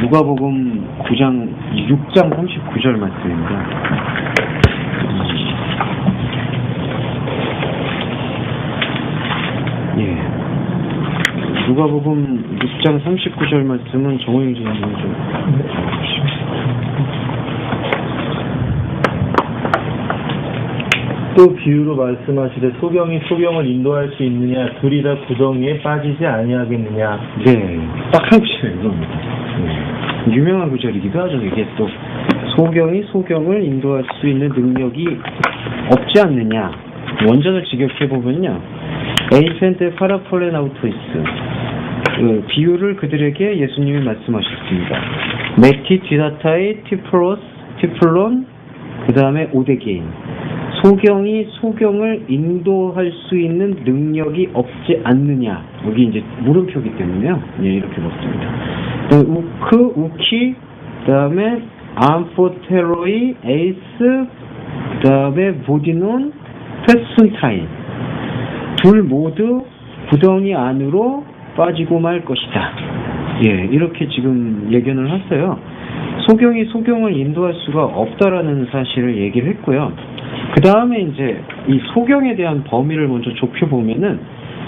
누가복음 6장 39절 말씀입니다. 예. 누가복음 6장 39절 말씀은 정호영 주님이 좀 또 비유로 말씀하시되 소경이 소경을 인도할 수 있느냐 둘이 다 구덩이에 빠지지 아니하겠느냐. 네, 딱 한 구절이에요, 이겁니다. 유명한 구절이기도 하죠. 이게 또 소경이 소경을 인도할 수 있는 능력이 없지 않느냐. 원전을 직역해보면요, 에이펜테 파라폴레나우토이스, 비유를 그들에게 예수님이 말씀하셨습니다. 메티 디다타이 티플론, 그 다음에 오데게인. 소경이 소경을 인도할 수 있는 능력이 없지 않느냐. 여기 이제 물음표기 때문에요. 예, 이렇게 먹습니다. 우크, 우키, 그 다음에 암포테로이, 에이스, 그 다음에 보디논, 페순타인. 둘 모두 구덩이 안으로 빠지고 말 것이다. 예, 이렇게 지금 예견을 했어요. 소경이 소경을 인도할 수가 없다라는 사실을 얘기를 했고요. 그 다음에 이제 이 소경에 대한 범위를 먼저 좁혀보면은,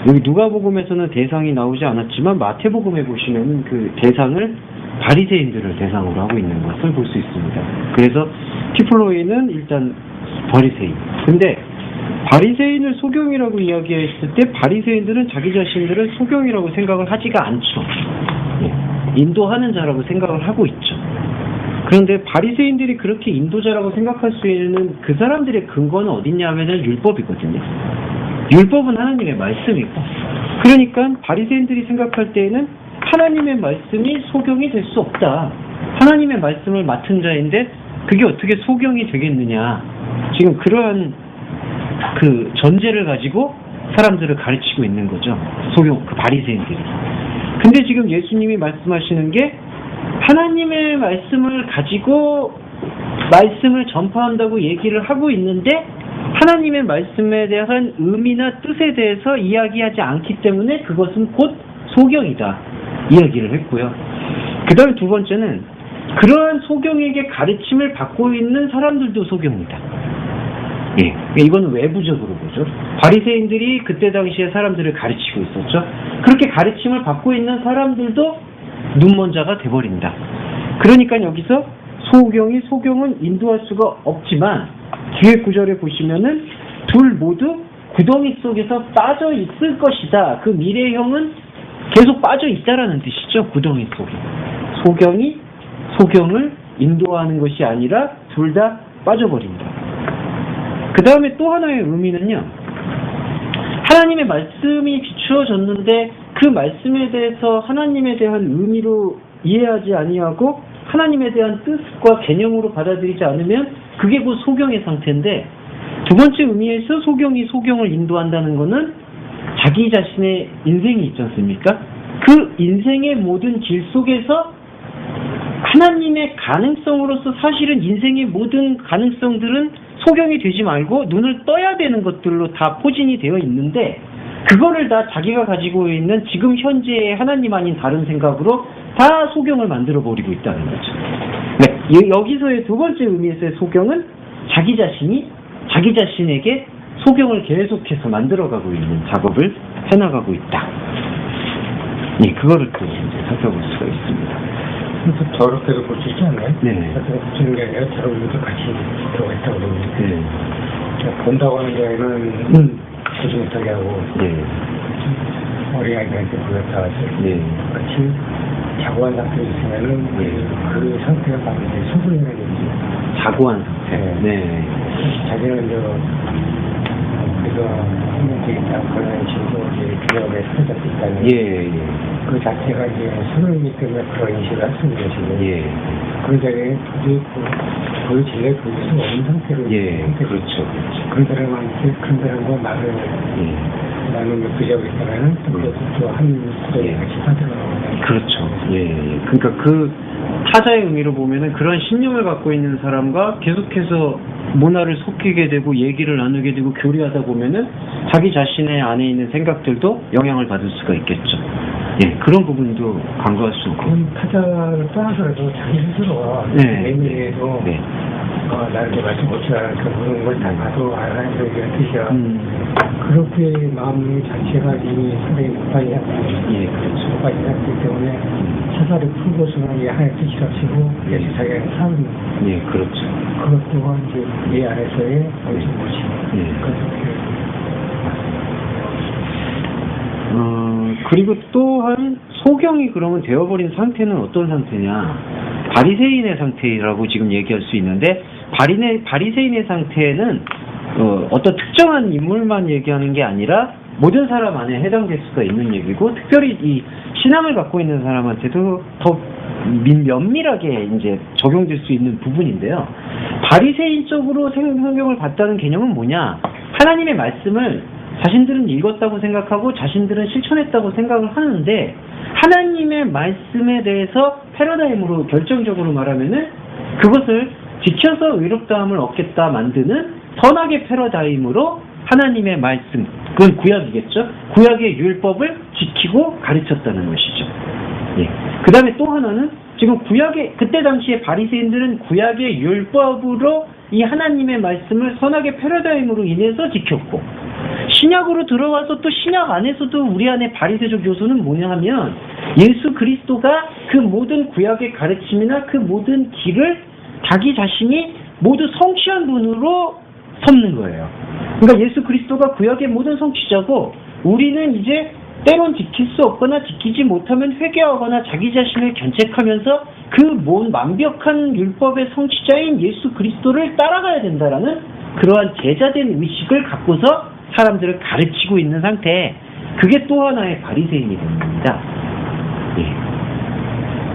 여기 누가복음에서는 대상이 나오지 않았지만 마태복음에 보시면은 그 대상을 바리새인들을 대상으로 하고 있는 것을 볼 수 있습니다. 그래서 티플로이는 일단 바리새인. 근데 바리새인을 소경이라고 이야기했을 때 바리새인들은 자기 자신들을 소경이라고 생각을 하지가 않죠. 인도하는 자라고 생각을 하고 있죠. 그런데 바리새인들이 그렇게 인도자라고 생각할 수 있는 그 사람들의 근거는 어딨냐 하면은 율법이거든요. 율법은 하나님의 말씀이고, 그러니까 바리새인들이 생각할 때에는 하나님의 말씀이 소경이 될 수 없다. 하나님의 말씀을 맡은 자인데 그게 어떻게 소경이 되겠느냐. 지금 그러한 그 전제를 가지고 사람들을 가르치고 있는 거죠. 그 바리새인들이. 근데 지금 예수님이 말씀하시는 게 하나님의 말씀을 가지고 말씀을 전파한다고 얘기를 하고 있는데 하나님의 말씀에 대한 의미나 뜻에 대해서 이야기하지 않기 때문에 그것은 곧 소경이다 이야기를 했고요. 그 다음에 두 번째는 그러한 소경에게 가르침을 받고 있는 사람들도 소경이다. 예, 이거는 외부적으로 보죠. 바리새인들이 그때 당시에 사람들을 가르치고 있었죠. 그렇게 가르침을 받고 있는 사람들도 눈먼 자가 돼버린다. 그러니까 여기서 소경이 소경은 인도할 수가 없지만 뒤에 구절에 보시면은 둘 모두 구덩이 속에서 빠져 있을 것이다. 그 미래형은 계속 빠져 있다라는 뜻이죠. 구덩이 속에. 소경이 소경을 인도하는 것이 아니라 둘 다 빠져버린다. 그 다음에 또 하나의 의미는요, 하나님의 말씀이 비추어졌는데 그 말씀에 대해서 하나님에 대한 의미로 이해하지 아니하고 하나님에 대한 뜻과 개념으로 받아들이지 않으면 그게 곧 소경의 상태인데, 두 번째 의미에서 소경이 소경을 인도한다는 것은 자기 자신의 인생이 있지 않습니까? 그 인생의 모든 길 속에서 하나님의 가능성으로서 사실은 인생의 모든 가능성들은 소경이 되지 말고 눈을 떠야 되는 것들로 다 포진이 되어 있는데 그거를 다 자기가 가지고 있는 지금 현재의 하나님 아닌 다른 생각으로 다 소경을 만들어 버리고 있다는 거죠. 네, 여기서의 두 번째 의미에서의 소경은 자기 자신이 자기 자신에게 소경을 계속해서 만들어가고 있는 작업을 해나가고 있다. 네, 그거를 또 이제 살펴볼 수가 있습니다. 저렇게도 볼 수 있지 않나요? 네. 저렇게 붙이는 게 아니라 저렇게도 같이 들어가 있다고 그러는데, 네. 본다고 하는 데에는 보지 못하게 하고, 네. 어린아이들한테 보였다 네. 같이 자고한 상태에 있으면은 그 상태가 바로 이제 수분이라는 얘기죠. 자고한 상태. 네. 자기는 우리가 하면 되겠다 그런 식으로 이제 균형에 사로잡혀 있다는. 예. 그 자체가 이제 수능이기 때문에 그런 인식을 할 수 있는 것이고, 예. 그런 자리에 도저히 보여질래 보일 수 없는 상태로. 예, 그렇죠. 그런 사람한테 그런 사람과 말을 나누는 교제하고 있다면은 또 한 구덩이에 같이 빠져나가는. 그렇죠. 예. 그러니까 그 타자의 의미로 보면은 그런 신념을 갖고 있는 사람과 계속해서 문화를 섞이게 되고 얘기를 나누게 되고 교류하다 보면은 자기 자신의 안에 있는 생각들도 영향을 받을 수가 있겠죠. 예, 그런 부분도 간과할 수 없고. 그건 타자를 떠나서라도 자기 스스로가 네. 내면에도 네. 나한테 말씀 못하는 그 모든 걸 다 봐도 알아야 되는 뜻이야. 그렇게 마음 자체가 이미 사람이 못 빠지지 않고 예, 그렇죠. 못 빠지지 않기 때문에 사사를 풀고서는 이 하나의 뜻이라 치고 역시 자기가 사는 예, 그렇죠. 그것 또한 이제 내 안에서의 어떤 것이 예. 그렇게 그리고 또한 소경이 그러면 되어버린 상태는 어떤 상태냐? 바리새인의 상태라고 지금 얘기할 수 있는데, 바리새인의 상태는 어떤 특정한 인물만 얘기하는 게 아니라 모든 사람 안에 해당될 수가 있는 얘기고, 특별히 이 신앙을 갖고 있는 사람한테도 더 면밀하게 이제 적용될 수 있는 부분인데요. 바리새인적으로 성경을 봤다는 개념은 뭐냐? 하나님의 말씀을 자신들은 읽었다고 생각하고 자신들은 실천했다고 생각을 하는데, 하나님의 말씀에 대해서 패러다임으로 결정적으로 말하면은 그것을 지켜서 의롭다함을 얻겠다 만드는 선악의 패러다임으로 하나님의 말씀, 그건 구약이겠죠. 구약의 율법을 지키고 가르쳤다는 것이죠. 예. 그 다음에 또 하나는 지금 구약의, 그때 당시에 바리새인들은 구약의 율법으로 이 하나님의 말씀을 선악의 패러다임으로 인해서 지켰고, 신약으로 들어와서 또 신약 안에서도 우리 안에 바리새적 요소는 뭐냐 하면 예수 그리스도가 그 모든 구약의 가르침이나 그 모든 길을 자기 자신이 모두 성취한 분으로 섭는 거예요. 그러니까 예수 그리스도가 구약의 모든 성취자고, 우리는 이제 때론 지킬 수 없거나 지키지 못하면 회개하거나 자기 자신을 견책하면서 그 완벽한 율법의 성취자인 예수 그리스도를 따라가야 된다라는 그러한 제자된 의식을 갖고서 사람들을 가르치고 있는 상태, 그게 또 하나의 바리새인이 되는 겁니다. 예.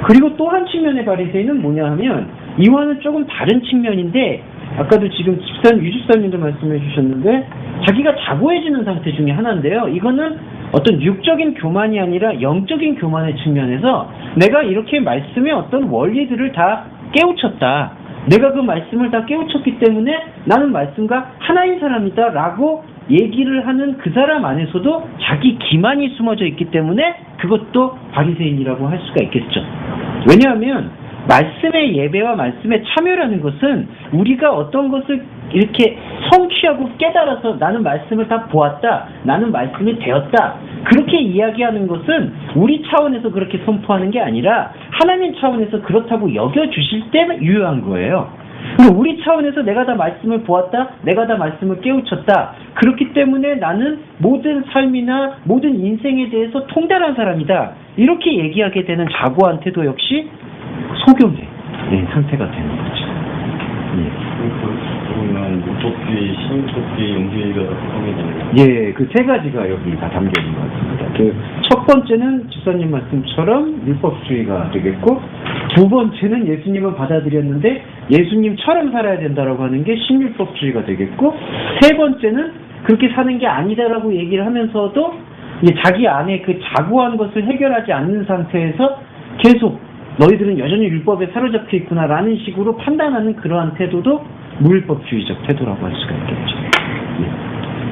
그리고 또 한 측면의 바리새인은 뭐냐 하면, 이와는 조금 다른 측면인데, 아까도 지금 유집사님도 말씀해 주셨는데, 자기가 자고해지는 상태 중에 하나인데요. 이거는 어떤 육적인 교만이 아니라 영적인 교만의 측면에서 내가 이렇게 말씀의 어떤 원리들을 다 깨우쳤다, 내가 그 말씀을 다 깨우쳤기 때문에 나는 말씀과 하나인 사람이다 라고 얘기를 하는 그 사람 안에서도 자기 기만이 숨어져 있기 때문에 그것도 바리새인이라고 할 수가 있겠죠. 왜냐하면 말씀의 예배와 말씀의 참여라는 것은 우리가 어떤 것을 이렇게 성취하고 깨달아서 나는 말씀을 다 보았다, 나는 말씀이 되었다, 그렇게 이야기하는 것은 우리 차원에서 그렇게 선포하는 게 아니라 하나님 차원에서 그렇다고 여겨주실 때 유효한 거예요. 우리 차원에서 내가 다 말씀을 보았다, 내가 다 말씀을 깨우쳤다, 그렇기 때문에 나는 모든 삶이나 모든 인생에 대해서 통달한 사람이다, 이렇게 얘기하게 되는 자고한테도 역시 소경의 상태가 되는 거죠. 그러면 율법주의, 신율법주의, 영주의가 다 포함이 되는 거예요? 예, 그 세 가지가 여기 다 담겨 있는 것 같습니다. 그 첫 번째는 집사님 말씀처럼 율법주의가 되겠고, 두 번째는 예수님을 받아들였는데 예수님처럼 살아야 된다라고 하는 게 신율법주의가 되겠고, 세 번째는 그렇게 사는 게 아니다라고 얘기를 하면서도 자기 안에 그 자고한 것을 해결하지 않는 상태에서 계속 너희들은 여전히 율법에 사로잡혀 있구나라는 식으로 판단하는 그러한 태도도 무율법주의적 태도라고 할 수가 있겠죠.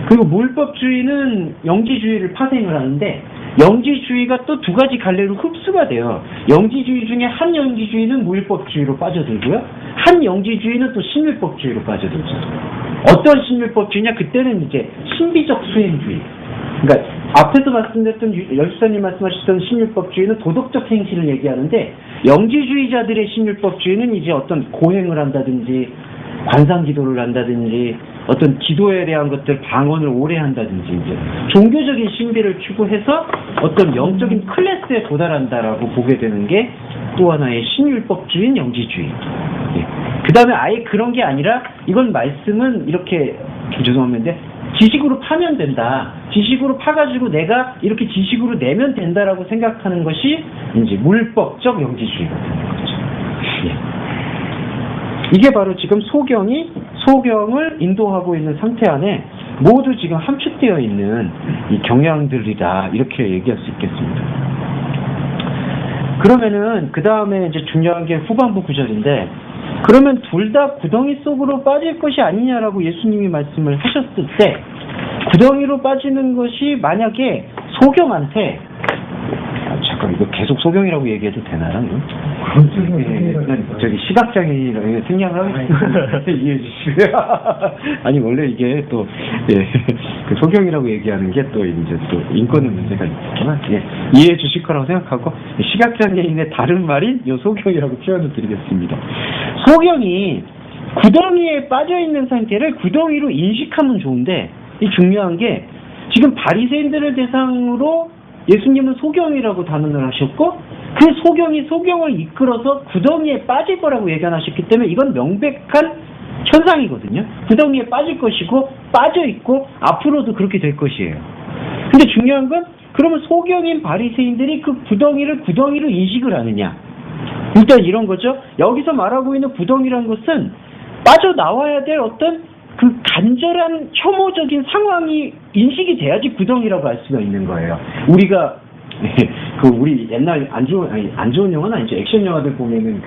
그리고 무율법주의는 영지주의를 파생을 하는데, 영지주의가 또 두 가지 갈래로 흡수가 돼요. 영지주의 중에 한 영지주의는 무율법주의로 빠져들고요, 한 영지주의는 또 신율법주의로 빠져들죠. 어떤 신율법주의냐? 그때는 이제 신비적 수행주의. 그러니까 앞에서 말씀드렸던 열수사님 말씀하셨던 신율법주의는 도덕적 행실을 얘기하는데, 영지주의자들의 신율법주의는 이제 어떤 고행을 한다든지 관상기도를 한다든지 어떤 기도에 대한 것들 방언을 오래 한다든지 이제 종교적인 신비를 추구해서 어떤 영적인 클래스에 도달한다라고 보게 되는 게 또 하나의 신율법주의인 영지주의. 예. 그 다음에 아예 그런 게 아니라 이건 말씀은 이렇게, 죄송합니다, 지식으로 파면 된다, 지식으로 파가지고 내가 이렇게 지식으로 내면 된다라고 생각하는 것이 이제 물법적 영지주의가 되는 거죠. 예. 이게 바로 지금 소경을 인도하고 있는 상태 안에 모두 지금 함축되어 있는 이 경향들이다, 이렇게 얘기할 수 있겠습니다. 그러면은 그 다음에 이제 중요한 게 후반부 구절인데, 그러면 둘 다 구덩이 속으로 빠질 것이 아니냐라고 예수님이 말씀을 하셨을 때, 구덩이로 빠지는 것이 만약에 소경한테, 그럼 이거 계속 소경이라고 얘기해도 되나요? 그건 예, 저기 시각장애인이라고 생략을 하겠습니다. 이해해 주시고요. 아니 원래 이게 또 예, 그 소경이라고 얘기하는 게 또 이제 또 인권의 문제가 있지만 예, 이해해 주실 거라고 생각하고 시각장애인의 다른 말인 요 소경이라고 표현을 드리겠습니다. 소경이 구덩이에 빠져 있는 상태를 구덩이로 인식하면 좋은데 이 중요한 게 지금 바리새인들을 대상으로 예수님은 소경이라고 단언을 하셨고 그 소경이 소경을 이끌어서 구덩이에 빠질 거라고 예견하셨기 때문에 이건 명백한 현상이거든요. 구덩이에 빠질 것이고 빠져 있고 앞으로도 그렇게 될 것이에요. 근데 중요한 건 그러면 소경인 바리새인들이 그 구덩이로 인식을 하느냐? 일단 이런 거죠. 여기서 말하고 있는 구덩이라는 것은 빠져나와야 될 어떤 그 간절한 혐오적인 상황이 인식이 돼야지 구덩이라고 할 수가 있는 거예요. 우리가 우리 옛날 안 좋은 영화는 아니죠. 액션 영화들 보면은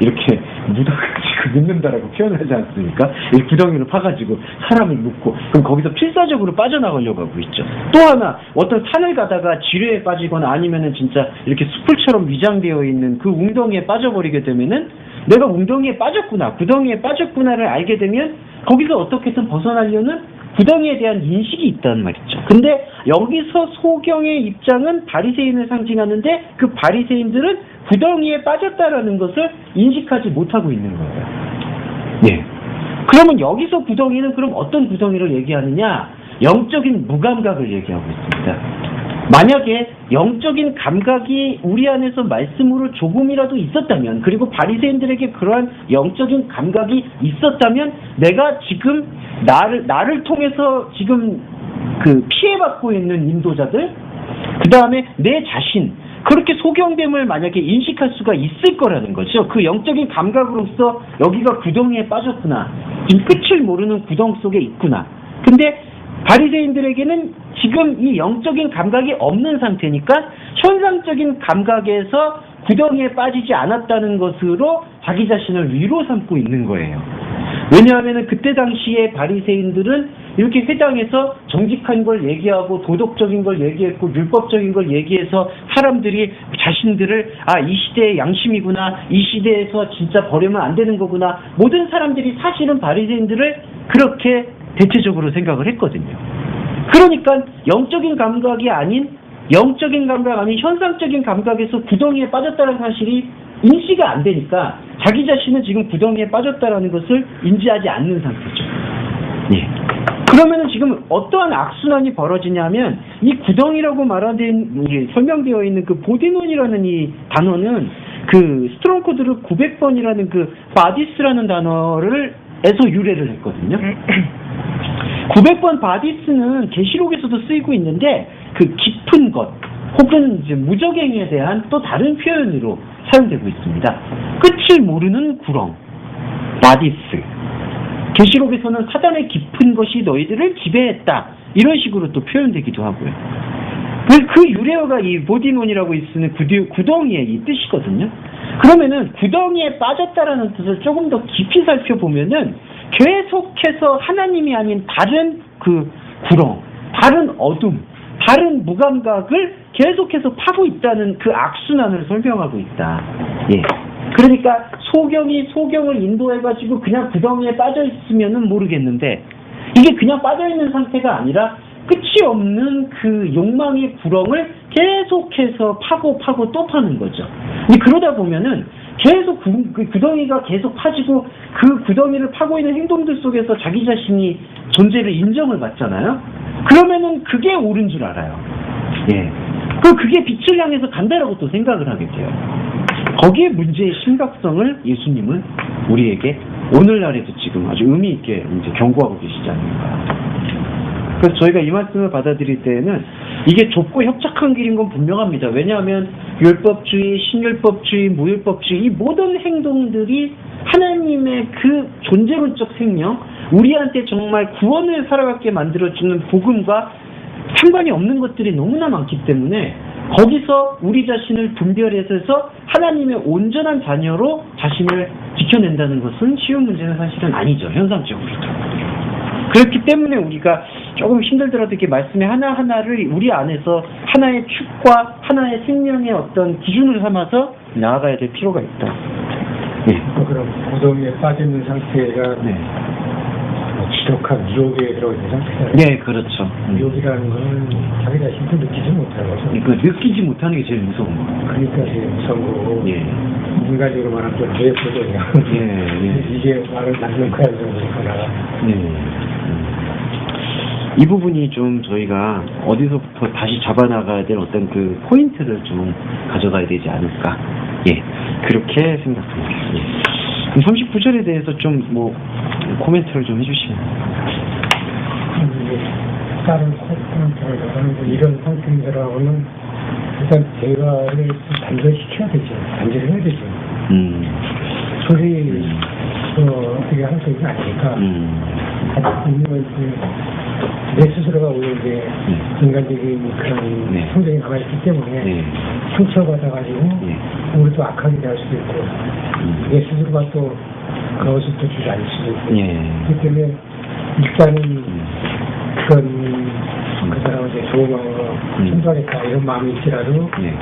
이렇게 묻어가지고 눕는다라고 표현하지 않습니까? 이 구덩이를 파가지고 사람을 묻고 그럼 거기서 필사적으로 빠져나가려고 하고 있죠. 또 하나 어떤 산을 가다가 지뢰에 빠지거나 아니면은 진짜 이렇게 숯불처럼 위장되어 있는 그 웅덩이에 빠져버리게 되면은 내가 웅덩이에 빠졌구나, 구덩이에 빠졌구나를 알게 되면 거기서 어떻게든 벗어나려는 구덩이에 대한 인식이 있다는 말이죠. 근데 여기서 소경의 입장은 바리새인을 상징하는데 그 바리새인들은 구덩이에 빠졌다라는 것을 인식하지 못하고 있는 거예요. 예. 그러면 여기서 구덩이는 그럼 어떤 구덩이를 얘기하느냐? 영적인 무감각을 얘기하고 있습니다. 만약에 영적인 감각이 우리 안에서 말씀으로 조금이라도 있었다면, 그리고 바리새인들에게 그러한 영적인 감각이 있었다면, 내가 지금 나를 통해서 지금 피해받고 있는 인도자들, 그 다음에 내 자신, 그렇게 소경됨을 만약에 인식할 수가 있을 거라는 거죠. 그 영적인 감각으로서 여기가 구덩이에 빠졌구나, 지금 끝을 모르는 구덩 속에 있구나. 근데 바리새인들에게는 지금 이 영적인 감각이 없는 상태니까 현상적인 감각에서 구덩이에 빠지지 않았다는 것으로 자기 자신을 위로 삼고 있는 거예요. 왜냐하면 그때 당시에 바리새인들은 이렇게 회당에서 정직한 걸 얘기하고 도덕적인 걸 얘기했고 율법적인 걸 얘기해서 사람들이 자신들을 이 시대의 양심이구나, 이 시대에서 진짜 버리면 안 되는 거구나, 모든 사람들이 사실은 바리새인들을 그렇게 대체적으로 생각을 했거든요. 그러니까 영적인 감각이 아닌 현상적인 감각에서 구덩이에 빠졌다는 사실이 인지가 안 되니까 자기 자신은 지금 구덩이에 빠졌다라는 것을 인지하지 않는 상태죠. 예. 그러면은 지금 어떠한 악순환이 벌어지냐면 이 구덩이라고 설명되어 있는 그 보디논이라는 이 단어는 그 스트롱 코드를 900번이라는 그 바디스라는 단어에서 유래를 했거든요. 900번 바디스는 계시록에서도 쓰이고 있는데 그 깊은 것 혹은 이제 무적행에 대한 또 다른 표현으로 사용되고 있습니다. 끝을 모르는 구렁, 바디스. 계시록에서는 사단의 깊은 것이 너희들을 지배했다, 이런 식으로 또 표현되기도 하고요. 그 유래어가 이 보디논이라고 쓰는 구덩이의 이 뜻이거든요. 그러면은 구덩이에 빠졌다라는 뜻을 조금 더 깊이 살펴보면은 계속해서 하나님이 아닌 다른 그 구렁, 다른 어둠, 다른 무감각을 계속해서 파고 있다는 그 악순환을 설명하고 있다. 예. 그러니까 소경을 인도해가지고 그냥 구덩이에 빠져 있으면은 모르겠는데 이게 그냥 빠져 있는 상태가 아니라 끝이 없는 그 욕망의 구렁을 계속해서 파고 또 파는 거죠. 그러다 보면은 계속 그 구덩이가 계속 파지고 그 구덩이를 파고 있는 행동들 속에서 자기 자신이 존재를 인정을 받잖아요. 그러면은 그게 옳은 줄 알아요. 예. 그게 빛을 향해서 간다라고 또 생각을 하게 돼요. 거기에 문제의 심각성을 예수님은 우리에게 오늘날에도 지금 아주 의미 있게 이제 경고하고 계시지 않는가. 그래서 저희가 이 말씀을 받아들일 때에는 이게 좁고 협착한 길인 건 분명합니다. 왜냐하면 율법주의, 신율법주의, 무율법주의 이 모든 행동들이 하나님의 그 존재론적 생명, 우리한테 정말 구원을 살아가게 만들어주는 복음과 상관이 없는 것들이 너무나 많기 때문에 거기서 우리 자신을 분별해서 하나님의 온전한 자녀로 자신을 지켜낸다는 것은 쉬운 문제는 사실은 아니죠. 현상적으로도. 그렇기 때문에 우리가 조금 힘들더라도 이렇게 말씀의 하나하나를 우리 안에서 하나의 축과 하나의 생명의 어떤 기준을 삼아서 나아가야 될 필요가 있다. 예. 그럼 구덩이에 빠져있는 상태가 네. 지독한 유혹에 들어있는 상태잖아요. 네, 그렇죠. 유혹이라는 거는 자기 자신도 느끼지 못하는 거죠. 그 느끼지 못하는 게 제일 무서운 거예요. 그러니까 제일 무서운 거고 예. 인간적으로 말하면 또 뇌포동이야. 예. 이게 말을 낳는 거야, 그러니까. 네. 이 부분이 좀 저희가 어디서부터 다시 잡아나가야 될 어떤 그 포인트를 좀 가져가야 되지 않을까. 예. 그렇게 생각합니다. 예. 그럼 39절에 대해서 좀 뭐 코멘트를 좀 해주시면. 이제 다른 코멘트를 하는 이런 상품들하고는 일단 대화를 단절시켜야 되죠. 단절해야 되죠. 둘이 어떻게 할 수 있는 게 아니니까. 왜냐면 내 스스로가 오히려 이제 인간적인 그런 네. 성장이 남아있기 때문에 네. 상처받아가지고 네. 오히려 또 악하게 될 수도 있고 내 스스로가 또 그것을 또 주저앉을 수도 있고 예. 그렇기 때문에 일단은 그런 그 사람을 이제 좋은 마음으로 순수하겠다 이런 마음이 있더라도 예.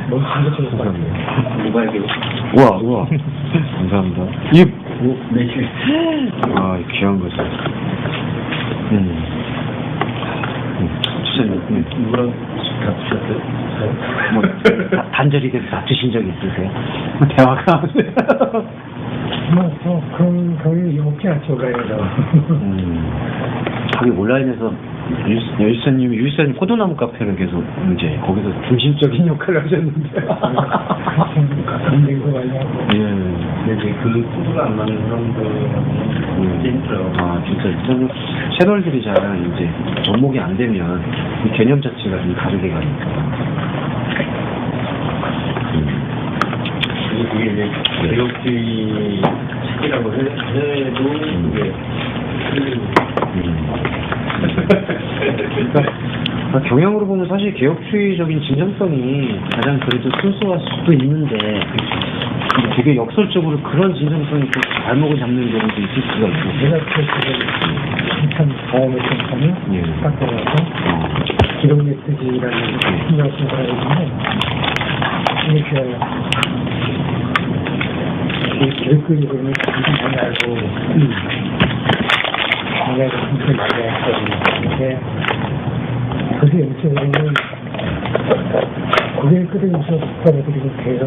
너무 반대적일 것 같아요. 우와. 감사합니다. 이, 매실. 아, 귀한 거죠. 주사님, 누구랑 다투셨어요? 뭐, 단절이 돼서 다투신 적 있으세요? 대화가 안 돼요. 뭐, 그런 경우는 없지 않죠, 그래서. 거기 온라인에서 유사님 포도나무 카페를 계속 이제 거기서 중심적인 역할을 하셨는데. 힘든 거 아니냐고. 근데 이제 그 소주가 안 맞는 사람들은 진짜 힘들어요. 아, 진짜 이런 채널들이 잘 이제 접목이 안 되면 이 개념 자체가 좀 다르게 가니까. 그리고 그게 이제 개혁주의 책이라고 해도 이게 그러니까 경향으로 보면 사실 개혁주의적인 진정성이 가장 그래도 순수할 수도 있는데 되게 역설적으로 그런 진정성이 또 발목을 잡는 경우도 있을 수가 있고. 내가 그 참 경험을 했다면 예. 딱 들어가서 기록 메시지라는 신경 쓴 사람이 있는데 이렇게 기록글이 보면 굉장히 잘 알고 굉장히 굉장히 많이 했거든요. 그게 연습으로는 고개를 끄덕이면서 북한애들이 계속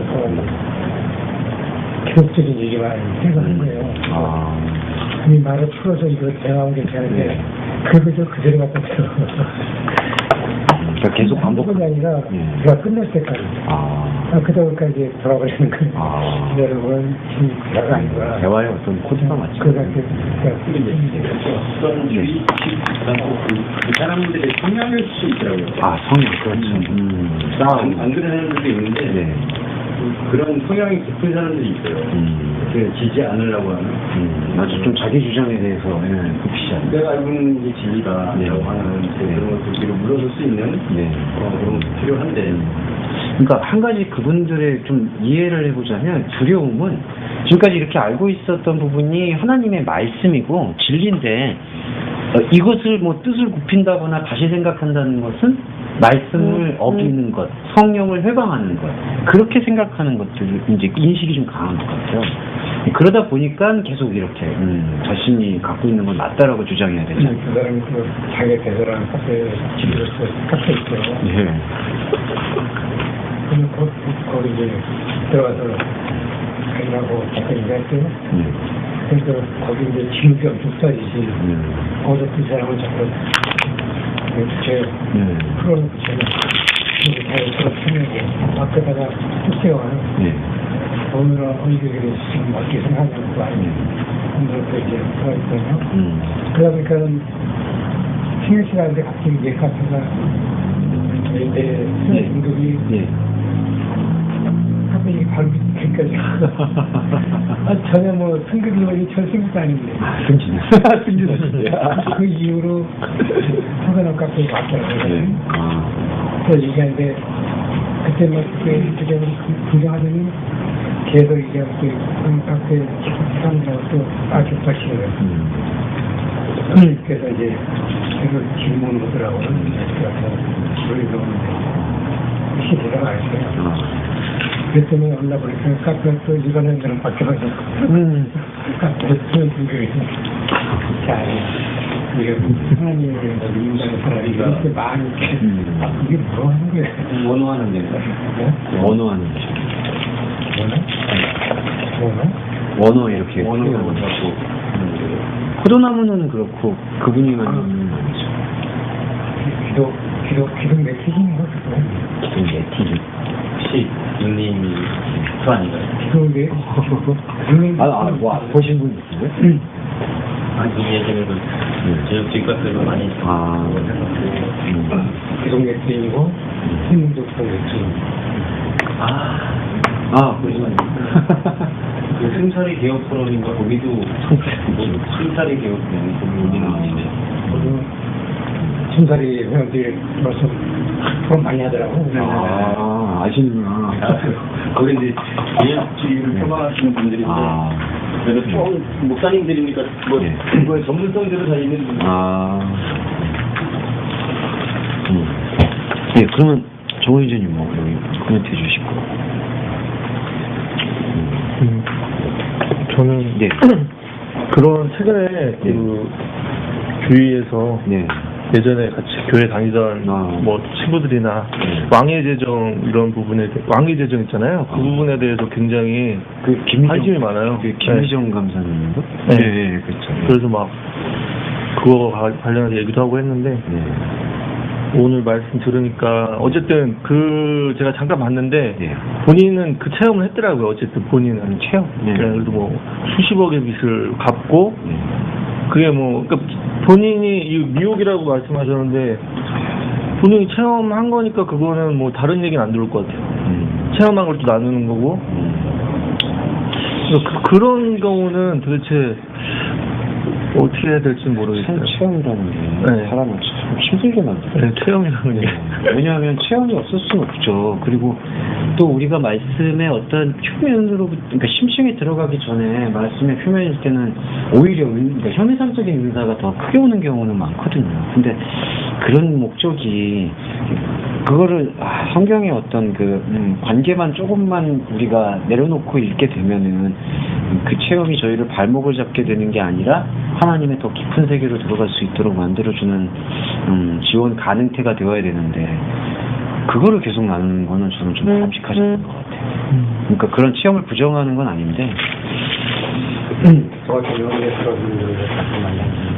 기록적인 얘기만 해가는 거예요. 이 말을 풀어서 이거 대화하면 괜찮은데 그거 그대로 갖다 들어. 그러니까 계속 반복하는 게 아니라 대화 끝날 때까지. 그다음까지 돌아버리는 거예요. 여러분 대화가 아니구나. 대화의 어떤 코드가 맞죠. 어떤 주의식 그 사람들의 성향일 수 있더라고요. 성향, 그렇죠. 안 그런 사람들도 있는데 네. 그런 성향이 깊은 사람들이 있어요. 그 지지 않으려고 하는. 아주 좀 자기 주장에 대해서 굽히지 않는. 내가 알고 있는 게 진리다라고 하는 그런 것들 뒤로 물러설 수 있는 그런 것도 필요한데. 그러니까 한 가지 그분들의 좀 이해를 해보자면 두려움은 지금까지 이렇게 알고 있었던 부분이 하나님의 말씀이고 진리인데 이것을 뭐 뜻을 굽힌다거나 다시 생각한다는 것은 말씀을 어기는 것, 성령을 회방하는 것 그렇게 생각하는 것들 이제 인식이 좀 강한 것 같아요. 그러다 보니까 계속 이렇게 자신이 갖고 있는 건 맞다라고 주장해야 되죠. 그 사람이 그 자기 대사랑 카페에 집에서 카페 있어요. 예. 그러면 거기 이제 들어가서 가려고 잠깐 일했어요. 그래서 거기 이제 지금이 엄청 짜리지. 거기서 그 사람을 자꾸 이렇게 풀어놓고 제가 이제 다이어트를 펴내고 밖에다가 뚝세워요. 오늘은 어디가 지금 어떻게 생각하냐는 거 아니에요. 그래서 이제 들어있거든요. 그러다 보니까는 쉬는 시간인데 갑자기 이제 카페가 내 등급이 카페이 바로 밑에까지 전혀 뭐 승급이 원래 전 승급도 아닌데 승진하신대요. 그 이후로 허가는 카페에 왔더라고요. 그래서 얘기하는데 그때 막 그때 구경하더니 계속 얘기하고 그 카페 사람들하고 또 아주 빠시고요. 그래서 이제 그걸 질문 오더라고요. 그래서 시대가 알았어요. 그랬더니 어느 날 보니까 카페가 또 이거는 그런 바뀌어가지고 카페가 또 준비해서 자, 이게 하나님의 인간의 사람이 이렇게 많이 이게 뭐 하는 거야? 원호하는 게 원호하는 게 원호 이렇게 원어로 잡고 포도나무는 그렇고 그분이만 있는 기독 메시지인 거 같아요. 기독 메시지 혹시 누님이 그 아닌가요? 기독의 뭐 보신 분 있어요? 아니 그 예전에도 저녁 집값들도 많이 기독 메시지이고 신문도 기독 메시지. 그러시군요. 그 승차리 개혁 토론인가 거기도 뭐 승차리 개혁 토론 거기 여기 나왔는데 순살이 회원들이 벌써 그런 많이 하더라고. 아시는구나. 거기 이제 개혁주의를 표방하시는 분들인데 그래도 좀 목사님들이니까 뭐 그거에 전문성대로 다 있는 분들. 네, 그러면 정의진님 뭐 여기 코멘트 해주시고. 저는 네. 그런 최근에 그 주위에서 네. 예전에 같이 교회 다니던 뭐 친구들이나 왕의 재정 이런 부분에 왕의 재정 있잖아요. 그 부분에 대해서 굉장히 관심이 많아요. 그 김희정 감사님인가? 네, 그렇죠. 그래서 막 그거 관련해서 얘기도 하고 했는데 오늘 말씀 들으니까 어쨌든 그 제가 잠깐 봤는데 본인은 그 체험을 했더라고요. 어쨌든 본인은 체험. 그래도 뭐 수십억의 빚을 갚고 그게 뭐 그러니까 본인이 이 미혹이라고 말씀하셨는데 본인이 체험한 거니까 그거는 뭐 다른 얘기는 안 들을 것 같아요. 체험한 걸 또 나누는 거고. 그런 경우는 도대체 어떻게 해야 될지 모르겠어요. 체험이라는 게 사람을 참 힘들게 만들어요. 네, 체험이라는 게. 왜냐하면 체험이 없을 수는 없죠. 그리고 또 우리가 말씀의 어떤 표면으로, 그러니까 심층에 들어가기 전에 말씀의 표면일 때는 오히려 그러니까 혐의상적인 은사가 더 크게 오는 경우는 많거든요. 근데 그런 목적이 그거를 성경의 어떤 그 관계만 조금만 우리가 내려놓고 읽게 되면은 그 체험이 저희를 발목을 잡게 되는 게 아니라 하나님의 더 깊은 세계로 들어갈 수 있도록 만들어주는 지원 가능태가 되어야 되는데 그거를 계속 나누는 거는 저는 좀 바람직하지 것 같아요. 그러니까 그런 체험을 부정하는 건 아닌데 저 같은 경우에 그런 분들을 가끔 만났는데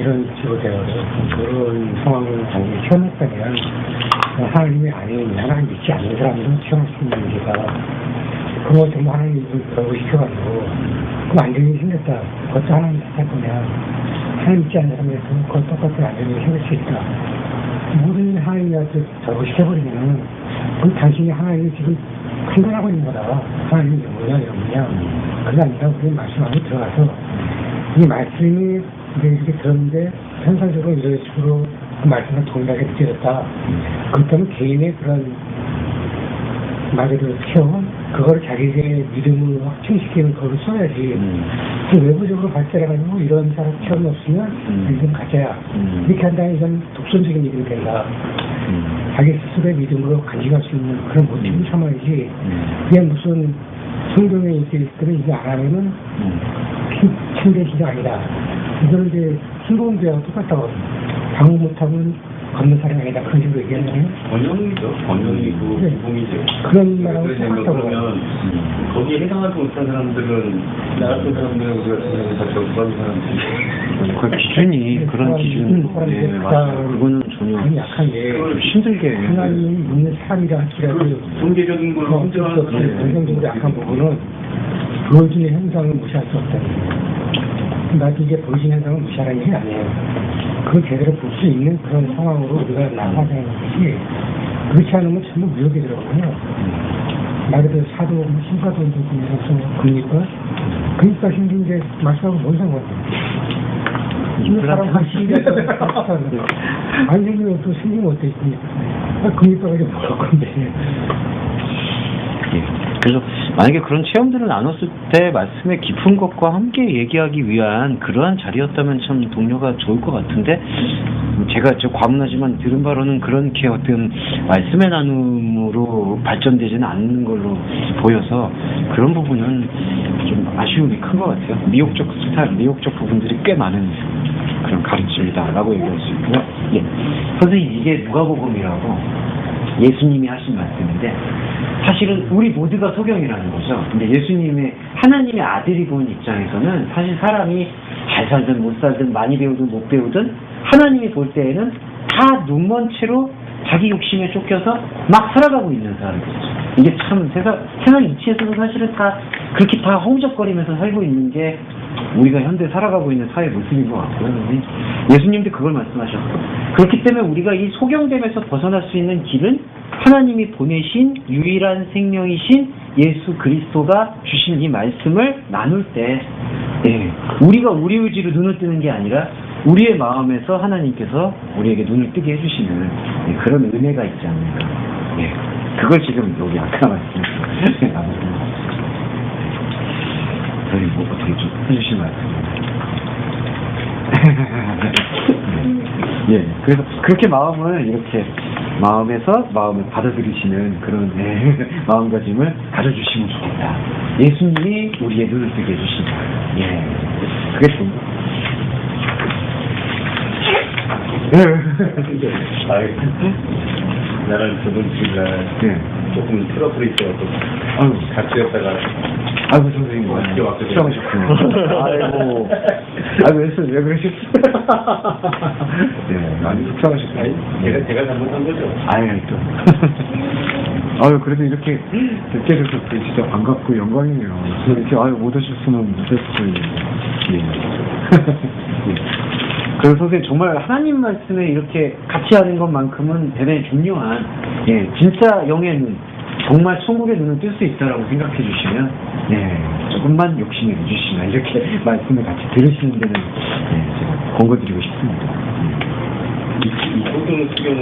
이런 식으로 되어서 그런 상황을 당연히 체험했다면 하나님이 아닌 하나님 믿지 않는 사람들은 체험할 수 있는 문제가 그거 정말 하나님이 결국 시켜가지고 그 안정이 생겼다. 그것도 하나님 탓할 거냐. 하나님 믿지 않는 사람에서 그것 똑같은 안정이 생길 수 있다. 모든 하나님한테 결부시켜버리면 그 당신이 하나님이 지금 판단하고 있는 거다. 하나님이 뭐냐 이런 거냐. 그게 아니라 우리 말씀 안에 들어가서 이 말씀이 이렇게 들었는데 현상적으로 이런 식으로 그 말씀을 동일하게 느껴졌다. 그렇기 때문에 개인의 그런 말 그대로 체험 그거를 자기의 믿음으로 확증시키는 거를 써야지. 그 외부적으로 발달해가지고 이런 사람 체험이 없으면 믿음 가짜야. 이렇게 한다면 이건 독선적인 믿음이 된다. 자기 스스로의 믿음으로 간직할 수 있는 그런 모티브를 삼아야지. 그게 무슨 성경에 있으면 이거 안 하면은 참된 신앙 아니다. 이거는 이제 순복음대하고 똑같다고 방어 못하면 걷는 사람이 아니다. 그런 식으로 얘기하잖아요. 번영이죠. 번영이고 기봉이죠. 그런 말하고 똑같다고 그러면 거기에 해당하지 못한 사람들은 나 같은 사람들은 우리가 생각해서 적수하는 사람들이 그 기준이 그런 기준으로 그거는 전혀 약한 게 힘들게 하나님이 믿는 사람이라 할지라도 통계적인 걸로 성적으로 약한 부분은 보여주는 현상을 무시할 수 없다. 나도 이게 보여주는 현상을 무시하는 게 아니에요. 그걸 제대로 볼 수 있는 그런 상황으로 우리가 나가자는 것이 그렇지 않으면 전부 무역에 들어가거든요. 말 그대로 사도, 신사도도 그러니까 그러니까 신경제 말씀하고 뭔 상관이에요. 이 사람 한 시기가 안 생기면 또 생기면 어떻겠습니까? 그러니까 이제 뭐할 건데. 그래서 만약에 그런 체험들을 나눴을 때 말씀의 깊은 것과 함께 얘기하기 위한 그러한 자리였다면 참 동료가 좋을 것 같은데, 제가 과문하지만 들은 바로는 그렇게 어떤 말씀의 나눔으로 발전되지는 않는 걸로 보여서 그런 부분은 좀 아쉬움이 큰 것 같아요. 미혹적 스타일, 미혹적 부분들이 꽤 많은 그런 가르침이다라고 얘기할 수 있고요. 예. 선생님, 이게 누가복음이라고 예수님이 하신 말씀인데, 사실은 우리 모두가 소경이라는 거죠. 근데 예수님의, 하나님의 아들이 본 입장에서는 사실 사람이 잘 살든 못 살든 많이 배우든 못 배우든 하나님이 볼 때에는 다 눈먼 채로 자기 욕심에 쫓겨서 막 살아가고 있는 사람이죠. 이게 참 세상 이치에서도 사실은 다 그렇게 다 허우적거리면서 살고 있는 게 우리가 현대 살아가고 있는 사회 모습인 것 같고요. 예수님도 그걸 말씀하셨고, 그렇기 때문에 우리가 이 소경됨에서 벗어날 수 있는 길은 하나님이 보내신 유일한 생명이신 예수 그리스도가 주신 이 말씀을 나눌 때, 우리가 우리 의지로 눈을 뜨는 게 아니라 우리의 마음에서 하나님께서 우리에게 눈을 뜨게 해주시는 그런 은혜가 있지 않는가. 그걸 지금 여기 아까 말씀하셨습니다. 저희 뭐 어떻게 좀 해주신 말씀. 예, 그래서 그렇게 마음을 이렇게 마음에서 마음을 받아들이시는 그런 마음가짐을 가져주시면 좋겠다. 예수님이 우리의 눈을 뜨게 해주신다. 예, 그게 좀. 나는 저번 주일날 조금 트러블이 있어서 같이 했다가 아이고 선생님 속상하셨군요. 왜 그러셨어요? 많이 속상하셨군요. 제가 잘못한 거죠. 또 그래도 이렇게 뵙게 돼서 진짜 반갑고 영광이네요. 이렇게 못 오셨으면 못했어요. 그래서 선생님 정말 하나님 말씀에 이렇게 같이 하는 것만큼은 대단히 중요한, 진짜 영의 눈, 정말 천국의 눈을 뜰 수 있다라고 생각해 주시면, 조금만 욕심을 내주시면 이렇게 말씀을 같이 들으시는 데는 제가 권고드리고 싶습니다. 이 소경 수경은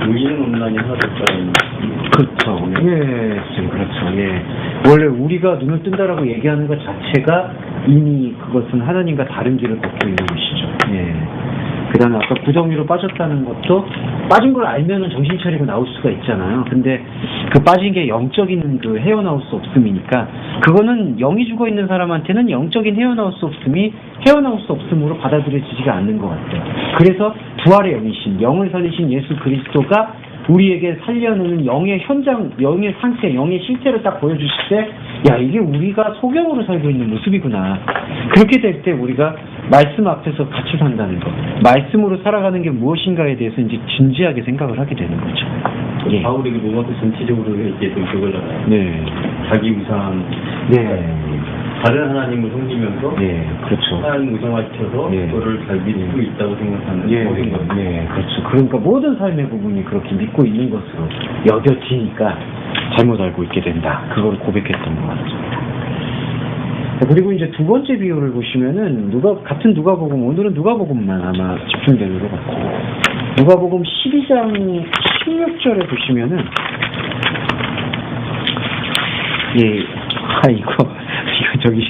의인 논란이 하나 될까요? 그렇죠. 그렇죠. 원래 우리가 눈을 뜬다라고 얘기하는 것 자체가 이미 그것은 하나님과 다른 길을 걷고 있는 것이죠. 그 다음에 아까 구덩이로 빠졌다는 것도 빠진 걸 알면은 정신 차리고 나올 수가 있잖아요. 근데 그 빠진 게 영적인 그 헤어나올 수 없음이니까, 그거는 영이 죽어 있는 사람한테는 영적인 헤어나올 수 없음이 헤어나올 수 없음으로 받아들여지지가 않는 것 같아요. 그래서 부활의 영이신, 영을 살리신 예수 그리스도가 우리에게 살려내는 영의 현장, 영의 상태, 영의 실체를 딱 보여주실 때, 이게 우리가 소경으로 살고 있는 모습이구나. 그렇게 될 때 우리가 말씀 앞에서 같이 산다는 것, 말씀으로 살아가는 게 무엇인가에 대해서 이제 진지하게 생각을 하게 되는 거죠. 바울이 그 로마서 전체적으로 얘기했던 그거잖아요. 자기 우상, 다른 하나님을 섬기면서 그렇죠. 하나님 우상화시켜서 그거를 잘 믿고 있다고 생각하는 모든 것. 그렇죠. 그러니까 모든 삶의 부분이 그렇게 믿고 있는 것으로 여겨지니까 잘못 알고 있게 된다. 그걸 고백했던 것 같습니다. 그리고 이제 두 번째 비유를 보시면은 같은 누가복음, 오늘은 누가복음만 아마 집중되는 것 같고, 누가복음 12장 16절에 보시면은 이거 저기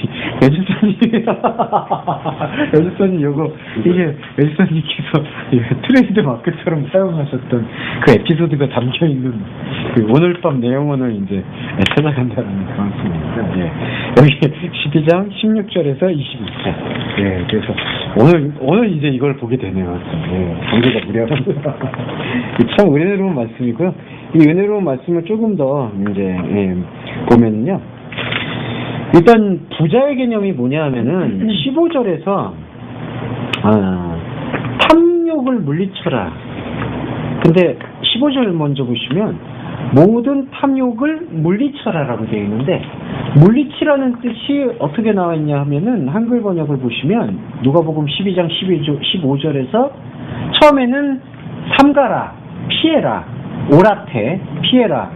여주사님 요거 이게 여주사님께서 트레이드 마크처럼 사용하셨던 그 에피소드가 담겨 있는 그 오늘 밤 내용원을 이제 찾아간다는 그런 말씀입니다. 여기 12장 16절에서 22절. 그래서 오늘 이제 이걸 보게 되네요. 관계가 무례합니다. 참 은혜로운 말씀이고요. 이 은혜로운 말씀을 조금 더 이제 보면요. 일단 부자의 개념이 뭐냐 하면은 15절에서 탐욕을 물리쳐라. 근데 15절 먼저 보시면 모든 탐욕을 물리쳐라라고 되어 있는데, 물리치라는 뜻이 어떻게 나와 있냐 하면은 한글 번역을 보시면 누가복음 12장 15절에서 처음에는 삼가라, 피해라, 오라테, 피해라.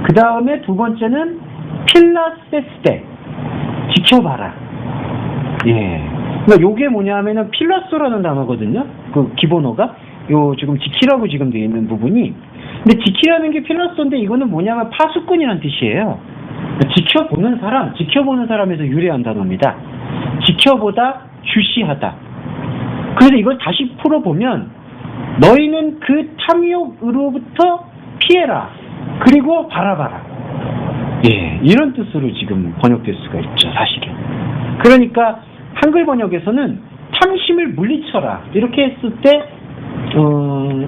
그 다음에 두 번째는 필라세스테, 지켜봐라. 그러니까 요게 뭐냐 하면은 필라소라는 단어거든요. 그 기본어가 지금 지키라고 지금 되어 있는 부분이. 근데 지키라는 게 필라소인데 이거는 뭐냐면 파수꾼이라는 뜻이에요. 지켜보는 사람에서 유래한 단어입니다. 지켜보다, 주시하다. 그래서 이걸 다시 풀어보면 너희는 그 탐욕으로부터 피해라. 그리고 바라봐라. 예, 이런 뜻으로 지금 번역될 수가 있죠, 사실은. 그러니까 한글 번역에서는 탐심을 물리쳐라. 이렇게 했을 때